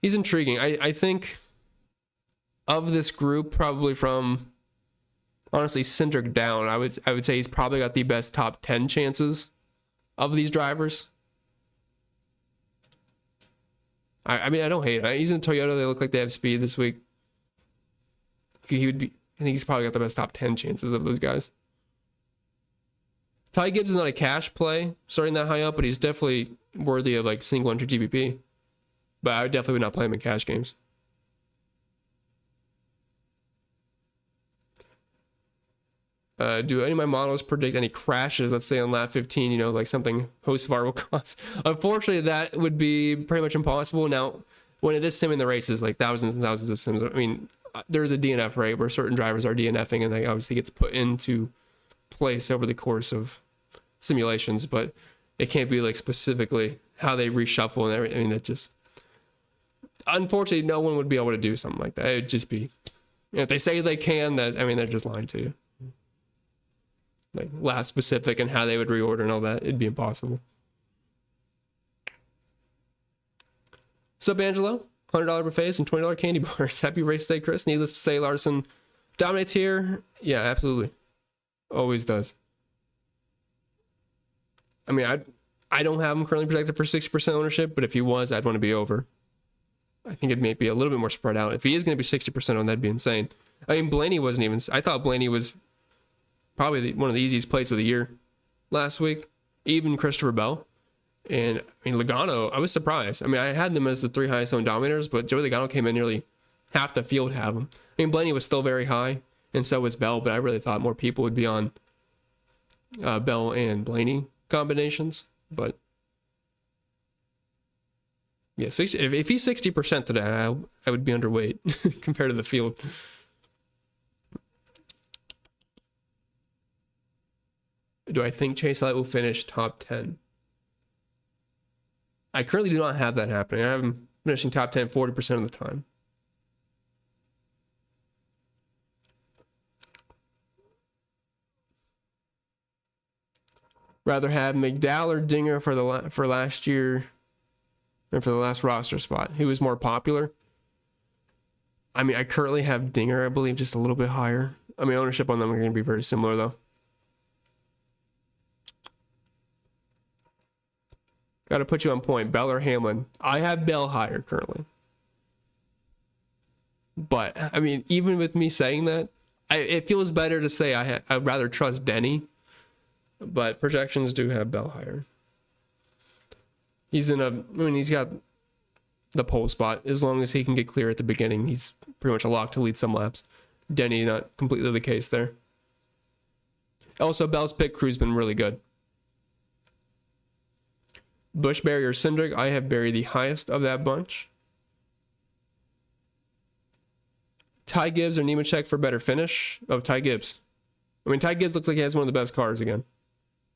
He's intriguing. I think of this group, probably from, honestly, Cindric down, I would say he's probably got the best top 10 chances of these drivers. I mean, I don't hate it. He's in Toyota. They look like they have speed this week. He would be. I think he's probably got the best top 10 chances of those guys. Ty Gibbs is not a cash play, starting that high up, but he's definitely worthy of like single entry GBP. But I definitely would not play him in cash games. Do any of my models predict any crashes, let's say on lap 15, like something Hocevar will cause? Unfortunately, that would be pretty much impossible. Now, when it is simming the races, like thousands and thousands of sims, I mean, there's a DNF rate where certain drivers are DNFing, and that obviously gets put into place over the course of simulations, but it can't be like specifically how they reshuffle and everything. I mean, that just, unfortunately, no one would be able to do something like that. It would just be, if they say they can, they're just lying to you. Like last specific and how they would reorder and all that, it'd be impossible. What's up, Angelo? $100 buffets and $20 candy bars. Happy race day, Chris. Needless to say, Larson dominates here. Yeah, absolutely. Always does. I mean, I don't have him currently projected for 60% ownership, but if he was, I'd want to be over. I think it may be a little bit more spread out. If he is going to be 60% on, that'd be insane. I mean, Blaney wasn't even, I thought Blaney was probably one of the easiest plays of the year last week, even Christopher Bell. And I mean, Logano, I was surprised. I mean, I had them as the 3 highest owned dominators, but Joey Logano came in nearly half the field have him. I mean, Blaney was still very high, and so was Bell, but I really thought more people would be on Bell and Blaney combinations. But yeah, 60, if he's 60% today, I would be underweight compared to the field. Do I think Chase Elliott will finish top 10? I currently do not have that happening. I have him finishing top 10 40% of the time. Rather have McDowell or Dinger for last year and for the last roster spot. Who was more popular? I mean, I currently have Dinger, I believe, just a little bit higher. I mean, ownership on them are going to be very similar, though. Got to put you on point. Bell or Hamlin? I have Bell higher currently. But, I mean, even with me saying that, it feels better to say I'd rather trust Denny. But projections do have Bell higher. He's in a, I mean, he's got the pole spot. As long as he can get clear at the beginning, he's pretty much a lock to lead some laps. Denny, not completely the case there. Also, Bell's pit crew's been really good. Bush, Barry, or Cindric. I have Barry the highest of that bunch. Ty Gibbs or Nemechek for better finish. Oh, Ty Gibbs. I mean, Ty Gibbs looks like he has one of the best cars again.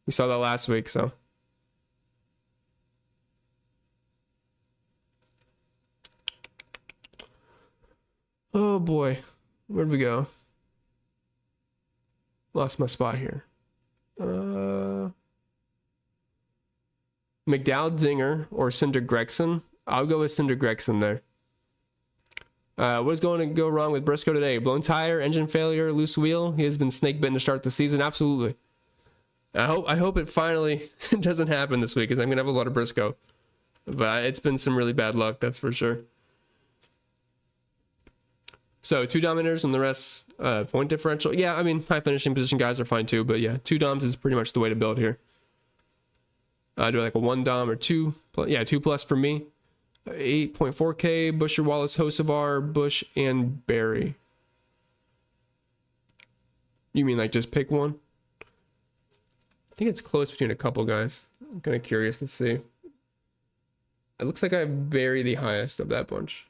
We saw that last week, so. Oh boy. Where'd we go? Lost my spot here. McDowell, Zinger, or Cinder Gregson. I'll go with Cinder Gregson there. What is going to go wrong with Briscoe today? Blown tire, engine failure, loose wheel. He has been snake bitten to start the season. Absolutely. I hope it finally doesn't happen this week, because I'm gonna have a lot of Briscoe. But it's been some really bad luck, that's for sure. So 2 dominators and the rest point differential. Yeah, I mean, high finishing position guys are fine too, but yeah, 2 doms is pretty much the way to build here. Do like a 1 dom or 2. Yeah, 2+ for me. 8.4K, Busher, Wallace, Hocevar, Bush, and Barry. You mean like just pick one? I think it's close between a couple guys. I'm kind of curious. Let's see. It looks like I have Barry the highest of that bunch.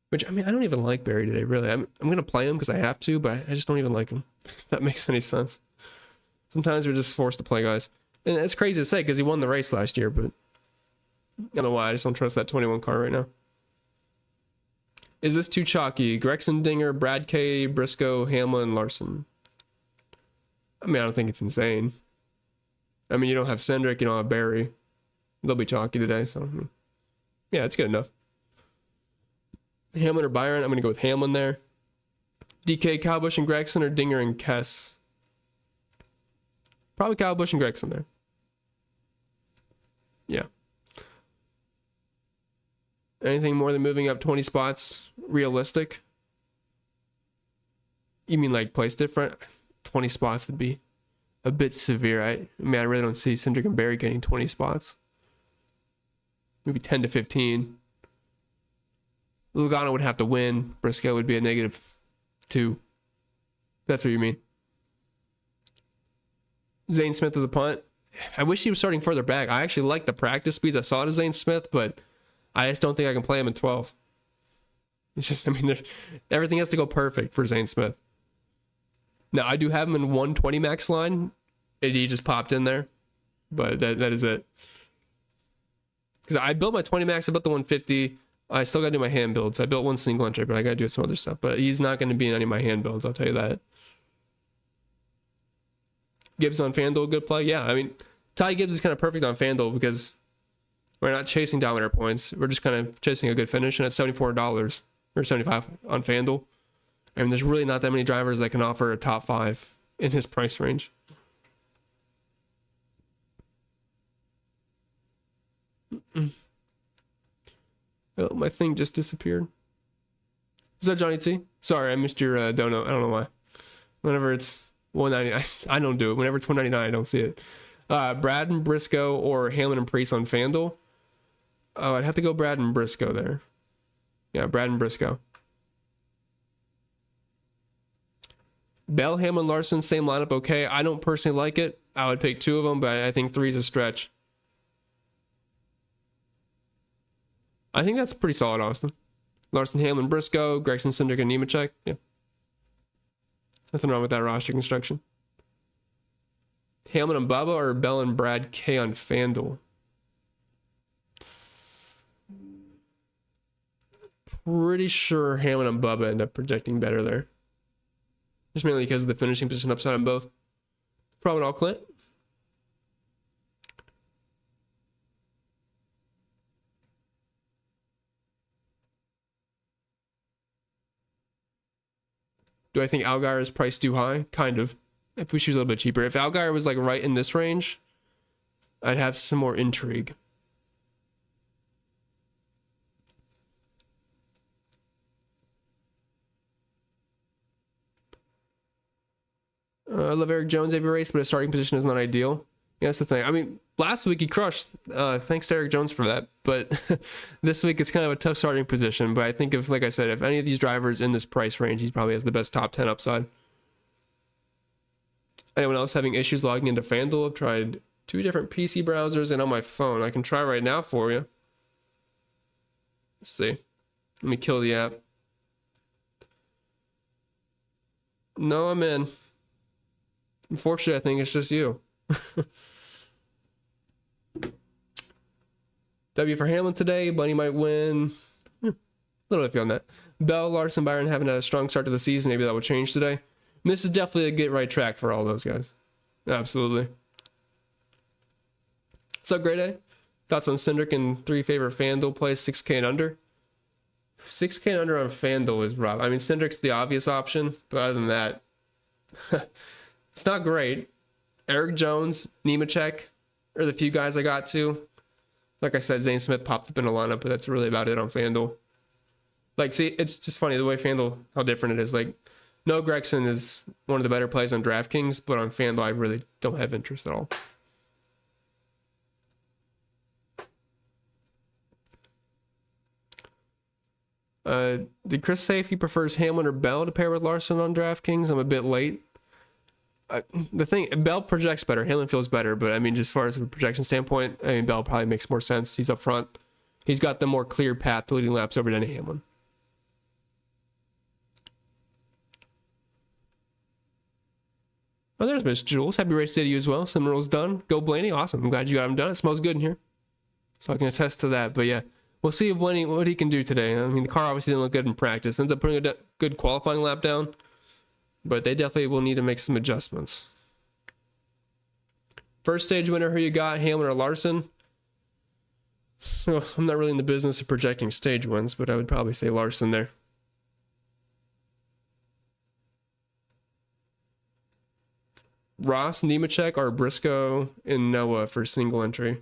Which, I mean, I don't even like Barry today, really. I'm going to play him because I have to, but I just don't even like him. If that makes any sense. Sometimes we're just forced to play guys. And it's crazy to say because he won the race last year, but I don't know why. I just don't trust that 21 car right now. Is this too chalky? Gregson, Dinger, Brad K, Briscoe, Hamlin, Larson. I mean, I don't think it's insane. I mean, you don't have Cindric, you don't have Barry. They'll be chalky today, so yeah, it's good enough. Hamlin or Byron? I'm going to go with Hamlin there. DK, Kyle Busch, and Gregson, or Dinger and Kess? Probably Kyle Busch and Gregson there. Yeah. Anything more than moving up 20 spots realistic? You mean like place different? 20 spots would be a bit severe. I mean, I really don't see Cindric and Barry getting 20 spots. Maybe 10 to 15. Logano would have to win. Briscoe would be a -2. That's what you mean. Zane Smith is a punt. I wish he was starting further back. I actually like the practice speeds I saw to Zane Smith, but I just don't think I can play him in 12. It's just, I mean, everything has to go perfect for Zane Smith. Now, I do have him in 120 max line. He just popped in there, but that is it. Because I built my 20 max, I built the 150. I still got to do my hand builds. I built one single entry, but I got to do some other stuff. But he's not going to be in any of my hand builds, I'll tell you that. Gibbs on FanDuel, good play. Yeah, I mean, Ty Gibbs is kind of perfect on FanDuel because we're not chasing dominator points. We're just kind of chasing a good finish, and it's $74 or $75 on FanDuel. I mean, there's really not that many drivers that can offer a top 5 in his price range. Oh, my thing just disappeared. Is that Johnny T? Sorry, I missed your dono. I don't know why. Whenever it's $199, I don't do it. Whenever it's $199, I don't see it. Brad and Briscoe or Hamlin and Priest on FanDuel. Oh, I'd have to go Brad and Briscoe there. Yeah, Brad and Briscoe. Bell, Hamlin, Larson, same lineup, okay. I don't personally like it. I would pick 2 of them, but I think 3 is a stretch. I think that's pretty solid, Austin. Larson, Hamlin, Briscoe, Gregson, Cindric, and Nemechek. Yeah. Nothing wrong with that roster construction. Hamlin and Bubba or Bell and Brad K on FanDuel? Pretty sure Hamlin and Bubba end up projecting better there. Just mainly because of the finishing position upside on both. Probably all Clint. Do I think Allgaier is priced too high? Kind of. I wish he was a little bit cheaper. If Allgaier was like right in this range, I'd have some more intrigue. I love Eric Jones every race, but his starting position is not ideal. Yeah, that's the thing. I mean, last week he crushed. Thanks to Eric Jones for that. But this week it's kind of a tough starting position. But I think if, like I said, if any of these drivers in this price range, he probably has the best top 10 upside. Anyone else having issues logging into FanDuel? I've tried 2 different PC browsers and on my phone. I can try right now for you. Let's see. Let me kill the app. No, I'm in. Unfortunately, I think it's just you. W for Hamlin today. Bunny might win. A little iffy on that. Bell, Larson, Byron haven't had a strong start to the season. Maybe that will change today. And this is definitely a get right track for all those guys. Absolutely. What's up, Grade A? Thoughts on Cindric and 3 favorite FanDuel plays, 6K and under? 6K and under on FanDuel is rough. I mean, Cindric's the obvious option, but other than that, it's not great. Eric Jones, Nemechek are the few guys I got to. Like I said, Zane Smith popped up in a lineup, but that's really about it on FanDuel. Like, see, it's just funny the way FanDuel, how different it is. Like, Noah Gregson is one of the better plays on DraftKings, but on FanDuel, I really don't have interest at all. Did Chris say if he prefers Hamlin or Bell to pair with Larson on DraftKings? I'm a bit late. The thing, Bell projects better. Hamlin feels better, but I mean, just as far as a projection standpoint, I mean, Bell probably makes more sense. He's up front. He's got the more clear path to leading laps over Denny Hamlin. Oh, there's Miss Jules. Happy race day to you as well. Seminole's done. Go Blaney. Awesome. I'm glad you got him done. It smells good in here. So I can attest to that. But yeah, we'll see if Blaney, what he can do today. I mean, the car obviously didn't look good in practice. Ends up putting a good qualifying lap down. But they definitely will need to make some adjustments. First stage winner, who you got? Hamlin or Larson? Well, I'm not really in the business of projecting stage wins, but I would probably say Larson there. Ross, Nemechek, or Briscoe and Noah for single entry.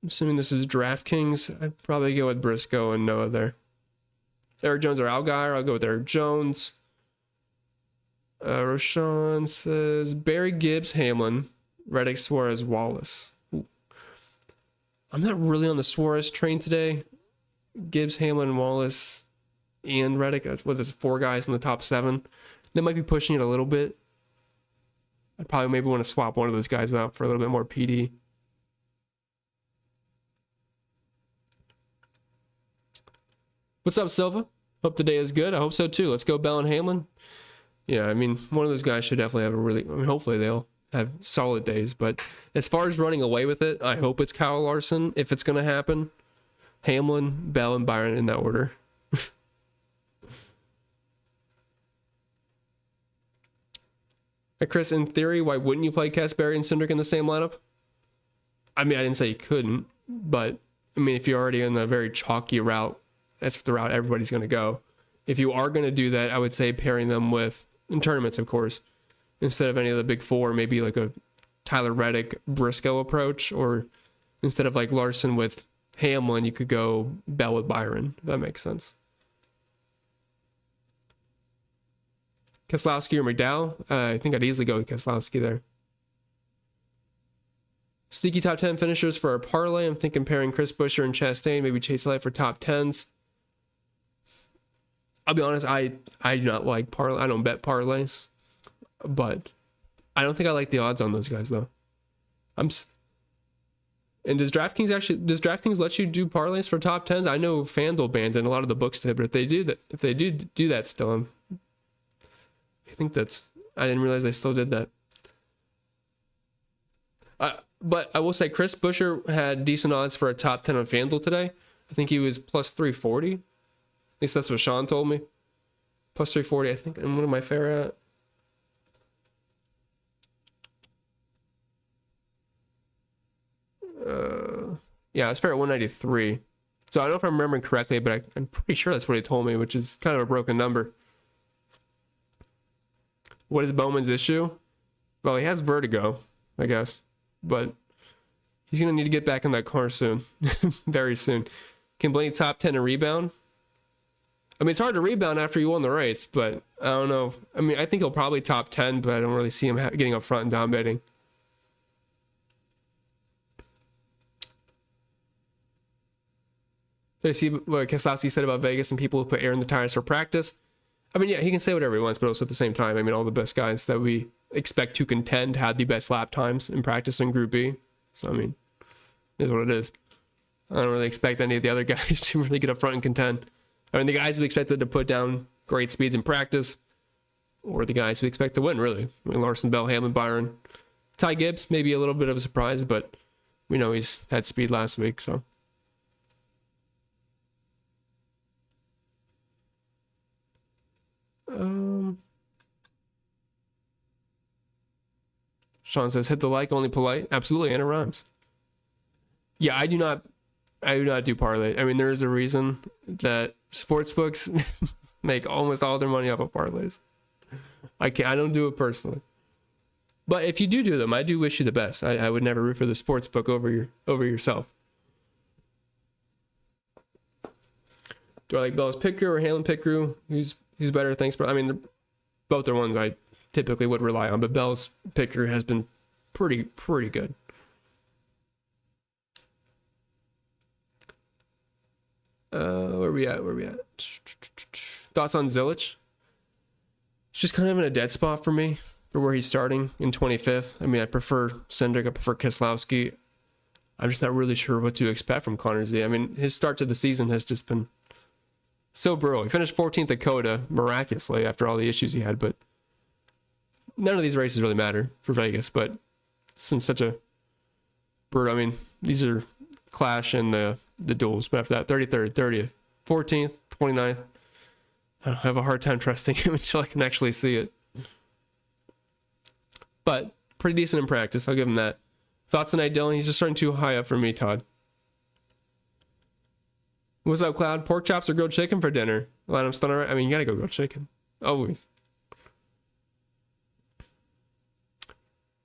Assuming this is DraftKings, I'd probably go with Briscoe and Noah there. Eric Jones or Allgaier, I'll go with Eric Jones. Roshan says Barry, Gibbs, Hamlin, Reddick, Suarez, Wallace. Ooh. I'm not really on the Suarez train today. Gibbs, Hamlin, Wallace, and Reddick. That's what is 4 guys in the top 7. They might be pushing it a little bit. I probably maybe want to swap one of those guys out for a little bit more PD. What's up, Silva? Hope the day is good. I hope so too. Let's go Bell and Hamlin. Yeah, I mean, one of those guys should definitely have a really, I mean, hopefully they'll have solid days. But as far as running away with it, I hope it's Kyle Larson if it's going to happen. Hamlin, Bell, and Byron in that order. Hey, Chris, in theory, why wouldn't you play Casberry and Cindric in the same lineup? I mean, I didn't say you couldn't, but I mean, if you're already in a very chalky route, that's the route everybody's going to go. If you are going to do that, I would say pairing them with, in tournaments, of course, instead of any of the big 4, maybe like a Tyler Reddick, Briscoe approach, or instead of like Larson with Hamlin, you could go Bell with Byron, if that makes sense. Keselowski or McDowell? I think I'd easily go with Keselowski there. Sneaky top 10 finishers for our parlay. I'm thinking pairing Chris Buescher and Chastain, maybe Chase Elliott for top 10s. I'll be honest, I do not like parlay. I don't bet parlays, but I don't think I like the odds on those guys though. And does DraftKings let you do parlays for top 10s? I know FanDuel bans and a lot of the books did, but if they do that still, I think I didn't realize they still did that. But I will say Chris Buescher had decent odds for a top 10 on FanDuel today. I think he was plus 340. At least that's what Sean told me. Plus 340, I think. And what am I fair at? Yeah, it's fair at 193. So I don't know if I'm remembering correctly, but I'm pretty sure that's what he told me, which is kind of a broken number. What is Bowman's issue? Well, he has vertigo, I guess. But he's going to need to get back in that car soon. Very soon. Can Blaney top 10 and rebound? I mean, it's hard to rebound after you won the race, but I don't know. I mean, I think he'll probably top 10, but I don't really see him getting up front and down betting. Did I see what Keselowski said about Vegas and people who put air in the tires for practice? I mean, yeah, he can say whatever he wants, but also at the same time, I mean, all the best guys that we expect to contend had the best lap times in practice in Group B. So, I mean, it is what it is. I don't really expect any of the other guys to really get up front and contend. I mean, the guys we expected to put down great speeds in practice, or the guys we expect to win, really. I mean, Larson, Bell, Hamlin, Byron. Ty Gibbs, maybe a little bit of a surprise, but we know he's had speed last week, so. Sean says, hit the like, only polite. Absolutely, and it rhymes. Yeah, I do not do parlay. I mean, there is a reason that sportsbooks make almost all their money off of parlays. I don't do it personally. But if you do them, I do wish you the best. I would never root for the sportsbook over yourself. Do I like Bell's pick crew or Hamlin pick crew? Who's better? Thanks, but I mean, both are ones I typically would rely on, but Bell's pick crew has been pretty good. Where we at? Thoughts on Zilich? It's just kind of in a dead spot for me for where he's starting in 25th. I mean, I prefer Cindric, I prefer Keselowski. I'm just not really sure what to expect from Connor Z. I mean, his start to the season has just been so brutal. He finished 14th at Coda miraculously after all the issues he had, but none of these races really matter for Vegas, but it's been such a brutal. I mean, these are Clash and the duels, but after that, 33rd, 30th, 14th, 29th. I have a hard time trusting him until I can actually see it. But pretty decent in practice, I'll give him that. Thoughts on Dylan? He's just starting too high up for me, Todd. What's up, Cloud? Pork chops or grilled chicken for dinner? Line Stunner. I mean, you gotta go grilled chicken. Always.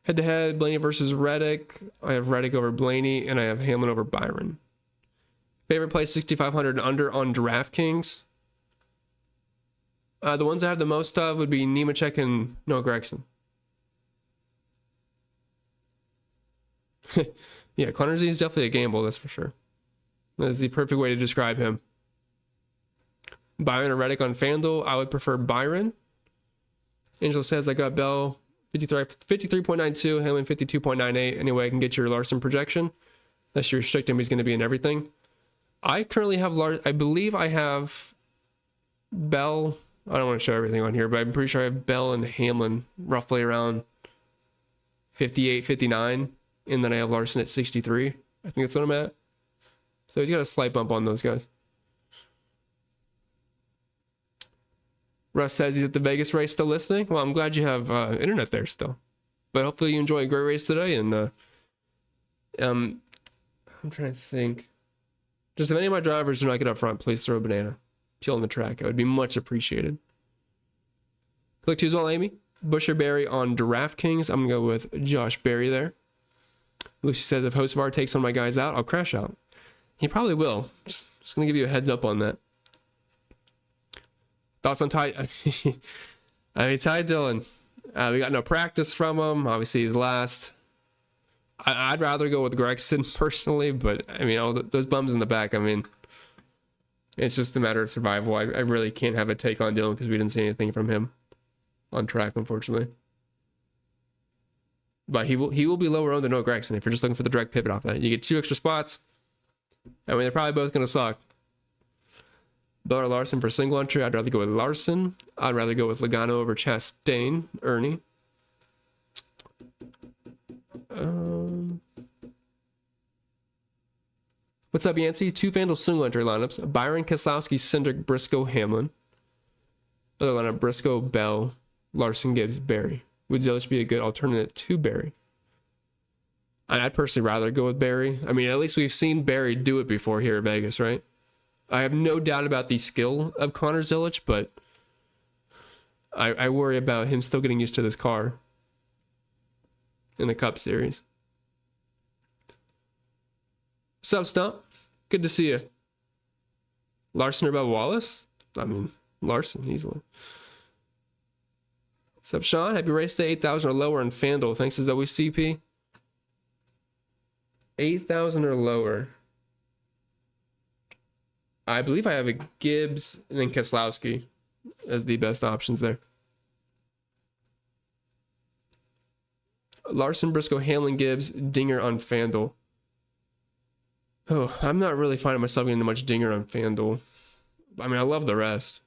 Head to head, Blaney versus Reddick. I have Reddick over Blaney, and I have Hamlin over Byron. Favorite play 6,500 and under on DraftKings. The ones I have the most of would be Nemechek and Noah Gragson. Yeah, Connor Z is definitely a gamble, that's for sure. That's the perfect way to describe him. Byron or Reddick on FanDuel. I would prefer Byron. Angel says I got Bell 53.92, Hamlin 52.98. Anyway, I can get your Larson projection. Unless you restrict him, he's going to be in everything. I currently have I believe I have Bell. I don't want to show everything on here, but I'm pretty sure I have Bell and Hamlin roughly around 58, 59. And then I have Larson at 63. I think that's what I'm at. So he's got a slight bump on those guys. Russ says he's at the Vegas race still listening. Well, I'm glad you have internet there still. But hopefully you enjoy a great race today. And I'm trying to think. Just if any of my drivers do not get up front, please throw a banana. Peel on the track. It would be much appreciated. Click to as well, Amy. Busher Berry on DraftKings. I'm going to go with Josh Berry there. Lucy says if Hocevar takes one of my guys out, I'll crash out. He probably will. Just going to give you a heads up on that. Thoughts on Ty? I mean, Ty Dillon. We got no practice from him. Obviously, he's last. I'd rather go with Gregson personally, but I mean, all those bums in the back, I mean, it's just a matter of survival. I really can't have a take on Dillon because we didn't see anything from him on track, unfortunately. But he will be lower owned than Noah Gregson if you're just looking for the direct pivot off that. You get 2 extra spots. I mean, they're probably both going to suck. Bell or Larson for single entry. I'd rather go with Larson. I'd rather go with Logano over Chastain. Ernie. What's up, Yancey? 2 FanDuel single entry lineups. Byron, Keselowski, Cindric, Briscoe, Hamlin. Other lineup, Briscoe, Bell, Larson, Gibbs, Berry. Would Zilich be a good alternate to Berry? I'd personally rather go with Berry. I mean, at least we've seen Berry do it before here at Vegas, right? I have no doubt about the skill of Connor Zilich, but I worry about him still getting used to this car in the Cup Series. What's up, Stump? Good to see you. Larson or Bubba Wallace? I mean, Larson, easily. What's up, Sean? Happy race day. 8,000 or lower in FanDuel. Thanks as always, CP. 8,000 or lower. I believe I have a Gibbs and then Keselowski as the best options there. Larson, Briscoe, Hamlin, Gibbs, Dinger on FanDuel. Oh, I'm not really finding myself getting much Dinger on FanDuel. I mean, I love the rest.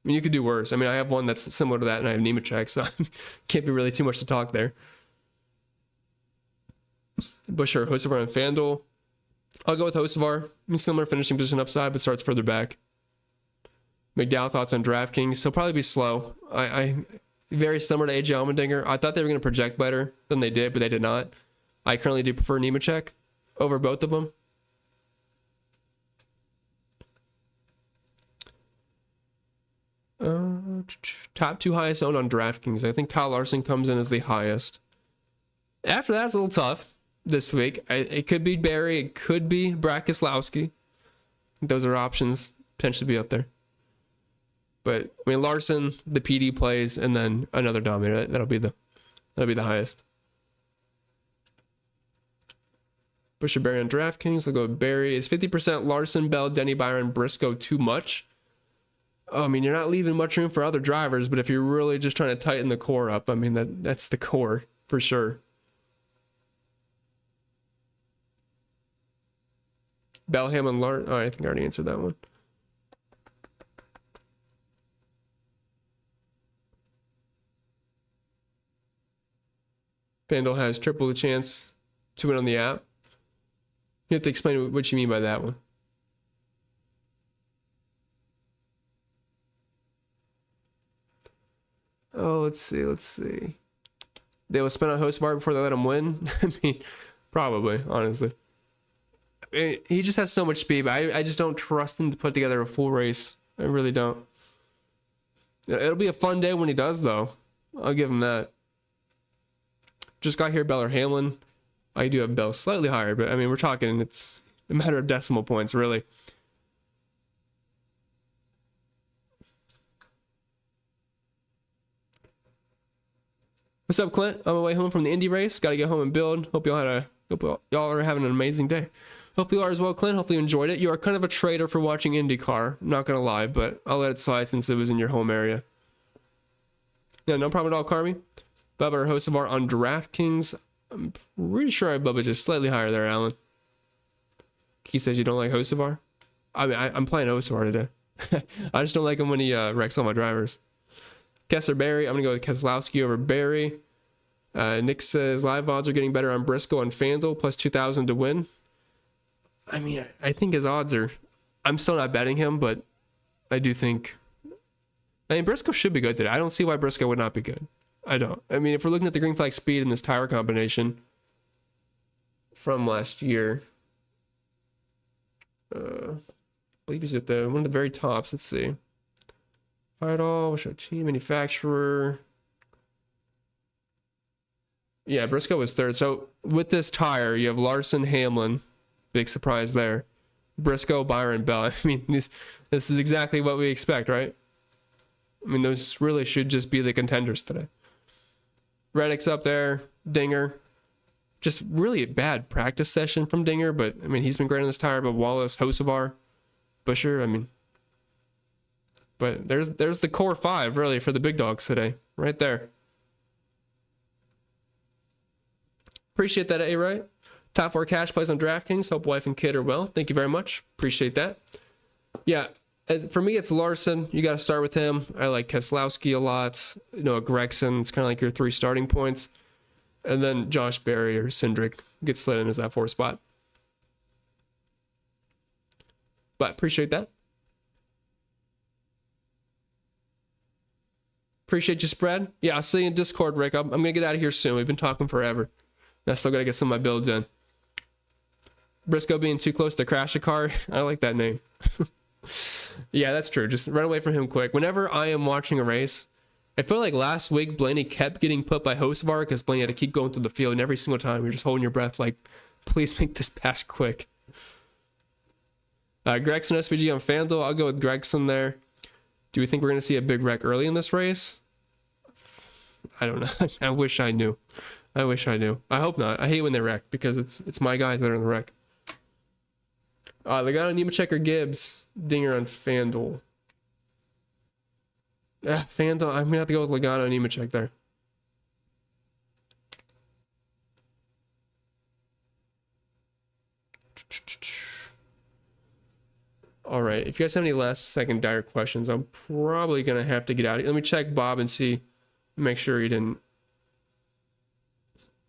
I mean, you could do worse. I mean, I have one that's similar to that, and I have Nemechek, so can't be really too much to talk there. Busher, Hocevar on FanDuel. I'll go with Hocevar. I mean, similar finishing position upside, but starts further back. McDowell, thoughts on DraftKings. He'll probably be slow. I very similar to AJ Allmendinger. I thought they were going to project better than they did, but they did not. I currently do prefer Nemechek over both of them. Top 2 highest owned on DraftKings. I think Kyle Larson comes in as the highest. After that, it's a little tough this week. It could be Barry. It could be Brad Keselowski. Those are options potentially be up there. But I mean, Larson, the PD plays, and then another dominator. That'll be the highest. Busher, Barry on DraftKings. I'll go with Barry. Is 50% Larson, Bell, Denny, Byron, Briscoe too much? Oh, I mean, you're not leaving much room for other drivers, but if you're really just trying to tighten the core up, I mean, that's the core for sure. Bell, Hamlin, Larson. Oh, I think I already answered that one. FanDuel has triple the chance to win on the app. You have to explain what you mean by that one. Oh, let's see. They will spin on Hocevar before they let him win? I mean, probably, honestly. I mean, he just has so much speed, but I just don't trust him to put together a full race. I really don't. It'll be a fun day when he does, though. I'll give him that. Just got here, Bell or Hamlin. I do have Bell slightly higher, but I mean, we're talking, it's a matter of decimal points, really. What's up, Clint? On my way home from the Indy race. Got to get home and build. Hope y'all are having an amazing day. Hope you are as well, Clint. Hopefully you enjoyed it. You are kind of a traitor for watching IndyCar. I'm not going to lie, but I'll let it slide since it was in your home area. Yeah, no problem at all, Carmi. Bubba or Hocevar on DraftKings. I'm pretty sure I have Bubba just slightly higher there, Alan. He says you don't like Hocevar? I mean, I'm playing Hocevar today. I just don't like him when he wrecks all my drivers. Kessler, Barry. I'm going to go with Keselowski over Barry. Nick says live odds are getting better on Briscoe and FanDuel, plus 2,000 to win. I mean, I think his odds are... I'm still not betting him, but I do think... I mean, Briscoe should be good today. I don't see why Briscoe would not be good. I don't. I mean, if we're looking at the green flag speed in this tire combination from last year, I believe he's at one of the very tops. Let's see. Idol, what's our team? Manufacturer. Yeah, Briscoe was third. So with this tire, you have Larson, Hamlin. Big surprise there. Briscoe, Byron, Bell. I mean, this is exactly what we expect, right? I mean, those really should just be the contenders today. Reddick's up there. Dinger. Just really a bad practice session from Dinger, but I mean, he's been great on this tire. But Wallace, Hocevar, Busher, I mean, but there's the core 5 really for the big dogs today, right there. Appreciate that, A-Right. Top 4 cash plays on DraftKings. Hope wife and kid are well. Thank you very much. Appreciate that. Yeah, for me, it's Larson. You got to start with him. I like Keselowski a lot. Noah Gragson. It's kind of like your 3 starting points. And then Josh Berry or Cindric gets slid in as that 4 spot. But appreciate that. Appreciate your spread. Yeah, I'll see you in Discord, Rick. I'm going to get out of here soon. We've been talking forever. I still got to get some of my builds in. Briscoe being too close to crash a car. I like that name. Yeah, that's true. Just run away from him quick. Whenever I am watching a race, I feel like last week Blaney kept getting put by Hocevar because Blaney had to keep going through the field, and every single time you're just holding your breath like, please make this pass quick. Gregson SVG on FanDuel. I'll go with Gregson there. Do we think we're going to see a big wreck early in this race? I don't know. I wish I knew. I wish I knew. I hope not. I hate when they wreck because it's my guys that are in the wreck. They got a Nemechek or Gibbs. Dinger on FanDuel. FanDuel. I'm gonna have to go with Logano and Nemechek there. All right. If you guys have any last second dire questions, I'm probably gonna have to get out of here. Let me check Bob and see, make sure he didn't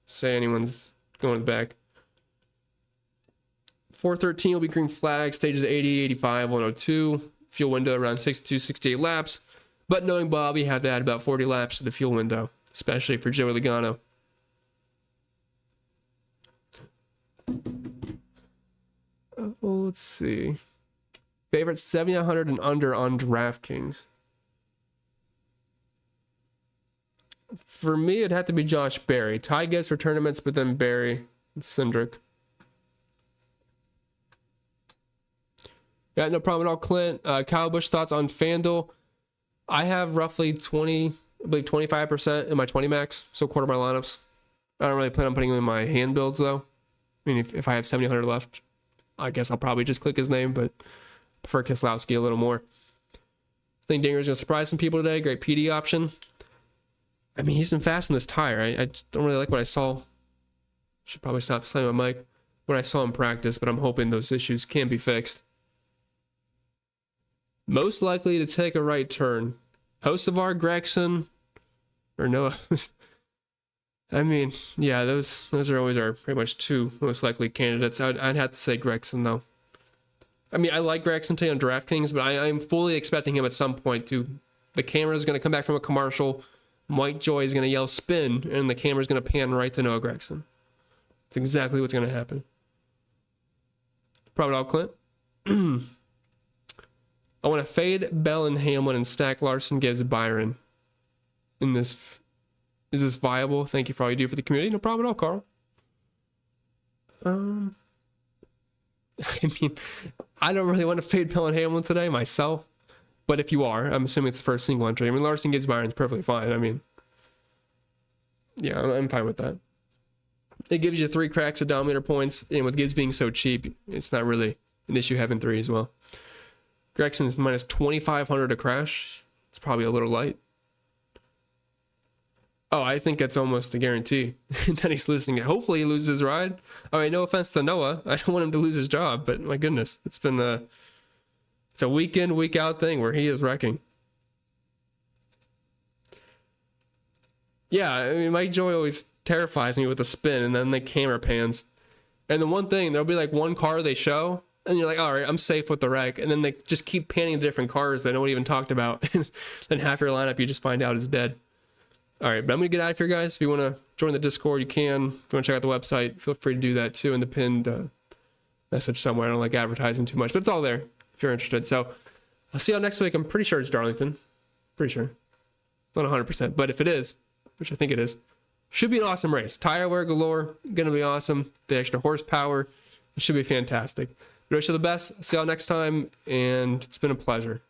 say anyone's going to the back. 413 will be green flag. Stages 80, 85, 102. Fuel window around 62, 68 laps. But knowing Bob, you have to add about 40 laps to the fuel window, especially for Joey Logano. Let's see. Favorite 7,900 and under on DraftKings. For me, it'd have to be Josh Berry. Ty gets for tournaments, but then Berry and Cindric. Yeah, no problem at all, Clint. Kyle Busch, thoughts on FanDuel? I have roughly 20, I believe 25% in my 20 max, so quarter my lineups. I don't really plan on putting them in my hand builds, though. I mean, if I have 7,000 left, I guess I'll probably just click his name, but I prefer Keselowski a little more. I think Dinger's going to surprise some people today. Great PD option. I mean, he's been fast in this tire. I just don't really like what I saw. Should probably stop slamming my mic. What I saw in practice, but I'm hoping those issues can be fixed. Most likely to take a right turn. Hocevar, Gregson, or Noah. I mean, yeah, those are always our pretty much two most likely candidates. I'd have to say Gregson, though. I mean, I like Gregson today on DraftKings, but I'm fully expecting him at some point to... The camera's going to come back from a commercial. Mike Joy is going to yell spin, and the camera's going to pan right to Noah Gregson. That's exactly what's going to happen. Probably all, Clint. I want to fade Bell and Hamlin and stack Larson gives Byron. In this, is this viable? Thank you for all you do for the community. No problem at all, Carl. I mean, I don't really want to fade Bell and Hamlin today myself, but if you are, I'm assuming it's the first single entry. I mean, Larson gives Byron's perfectly fine. I mean, yeah, I'm fine with that. It gives you 3 cracks at dominator points, and with Gibbs being so cheap, it's not really an issue having 3 as well. Gregson's minus 2,500 to crash. It's probably a little light. Oh, I think it's almost a guarantee that he's losing it. Hopefully he loses his ride. All right, no offense to Noah. I don't want him to lose his job, but my goodness, it's a week in, week out thing where he is wrecking. Yeah, I mean, Mike Joy always terrifies me with the spin and then the camera pans. And the one thing, there'll be like one car they show, and you're like, all right, I'm safe with the wreck. And then they just keep panning to different cars that no one even talked about. Then half your lineup you just find out is dead. All right, but I'm going to get out of here, guys. If you want to join the Discord, you can. If you want to check out the website, feel free to do that too in the pinned message somewhere. I don't like advertising too much, but it's all there if you're interested. So I'll see y'all next week. I'm pretty sure it's Darlington. Pretty sure. Not 100%, but if it is, which I think it is, should be an awesome race. Tire wear galore. Going to be awesome. The extra horsepower. It should be fantastic. Wish you the best. See y'all next time, and it's been a pleasure.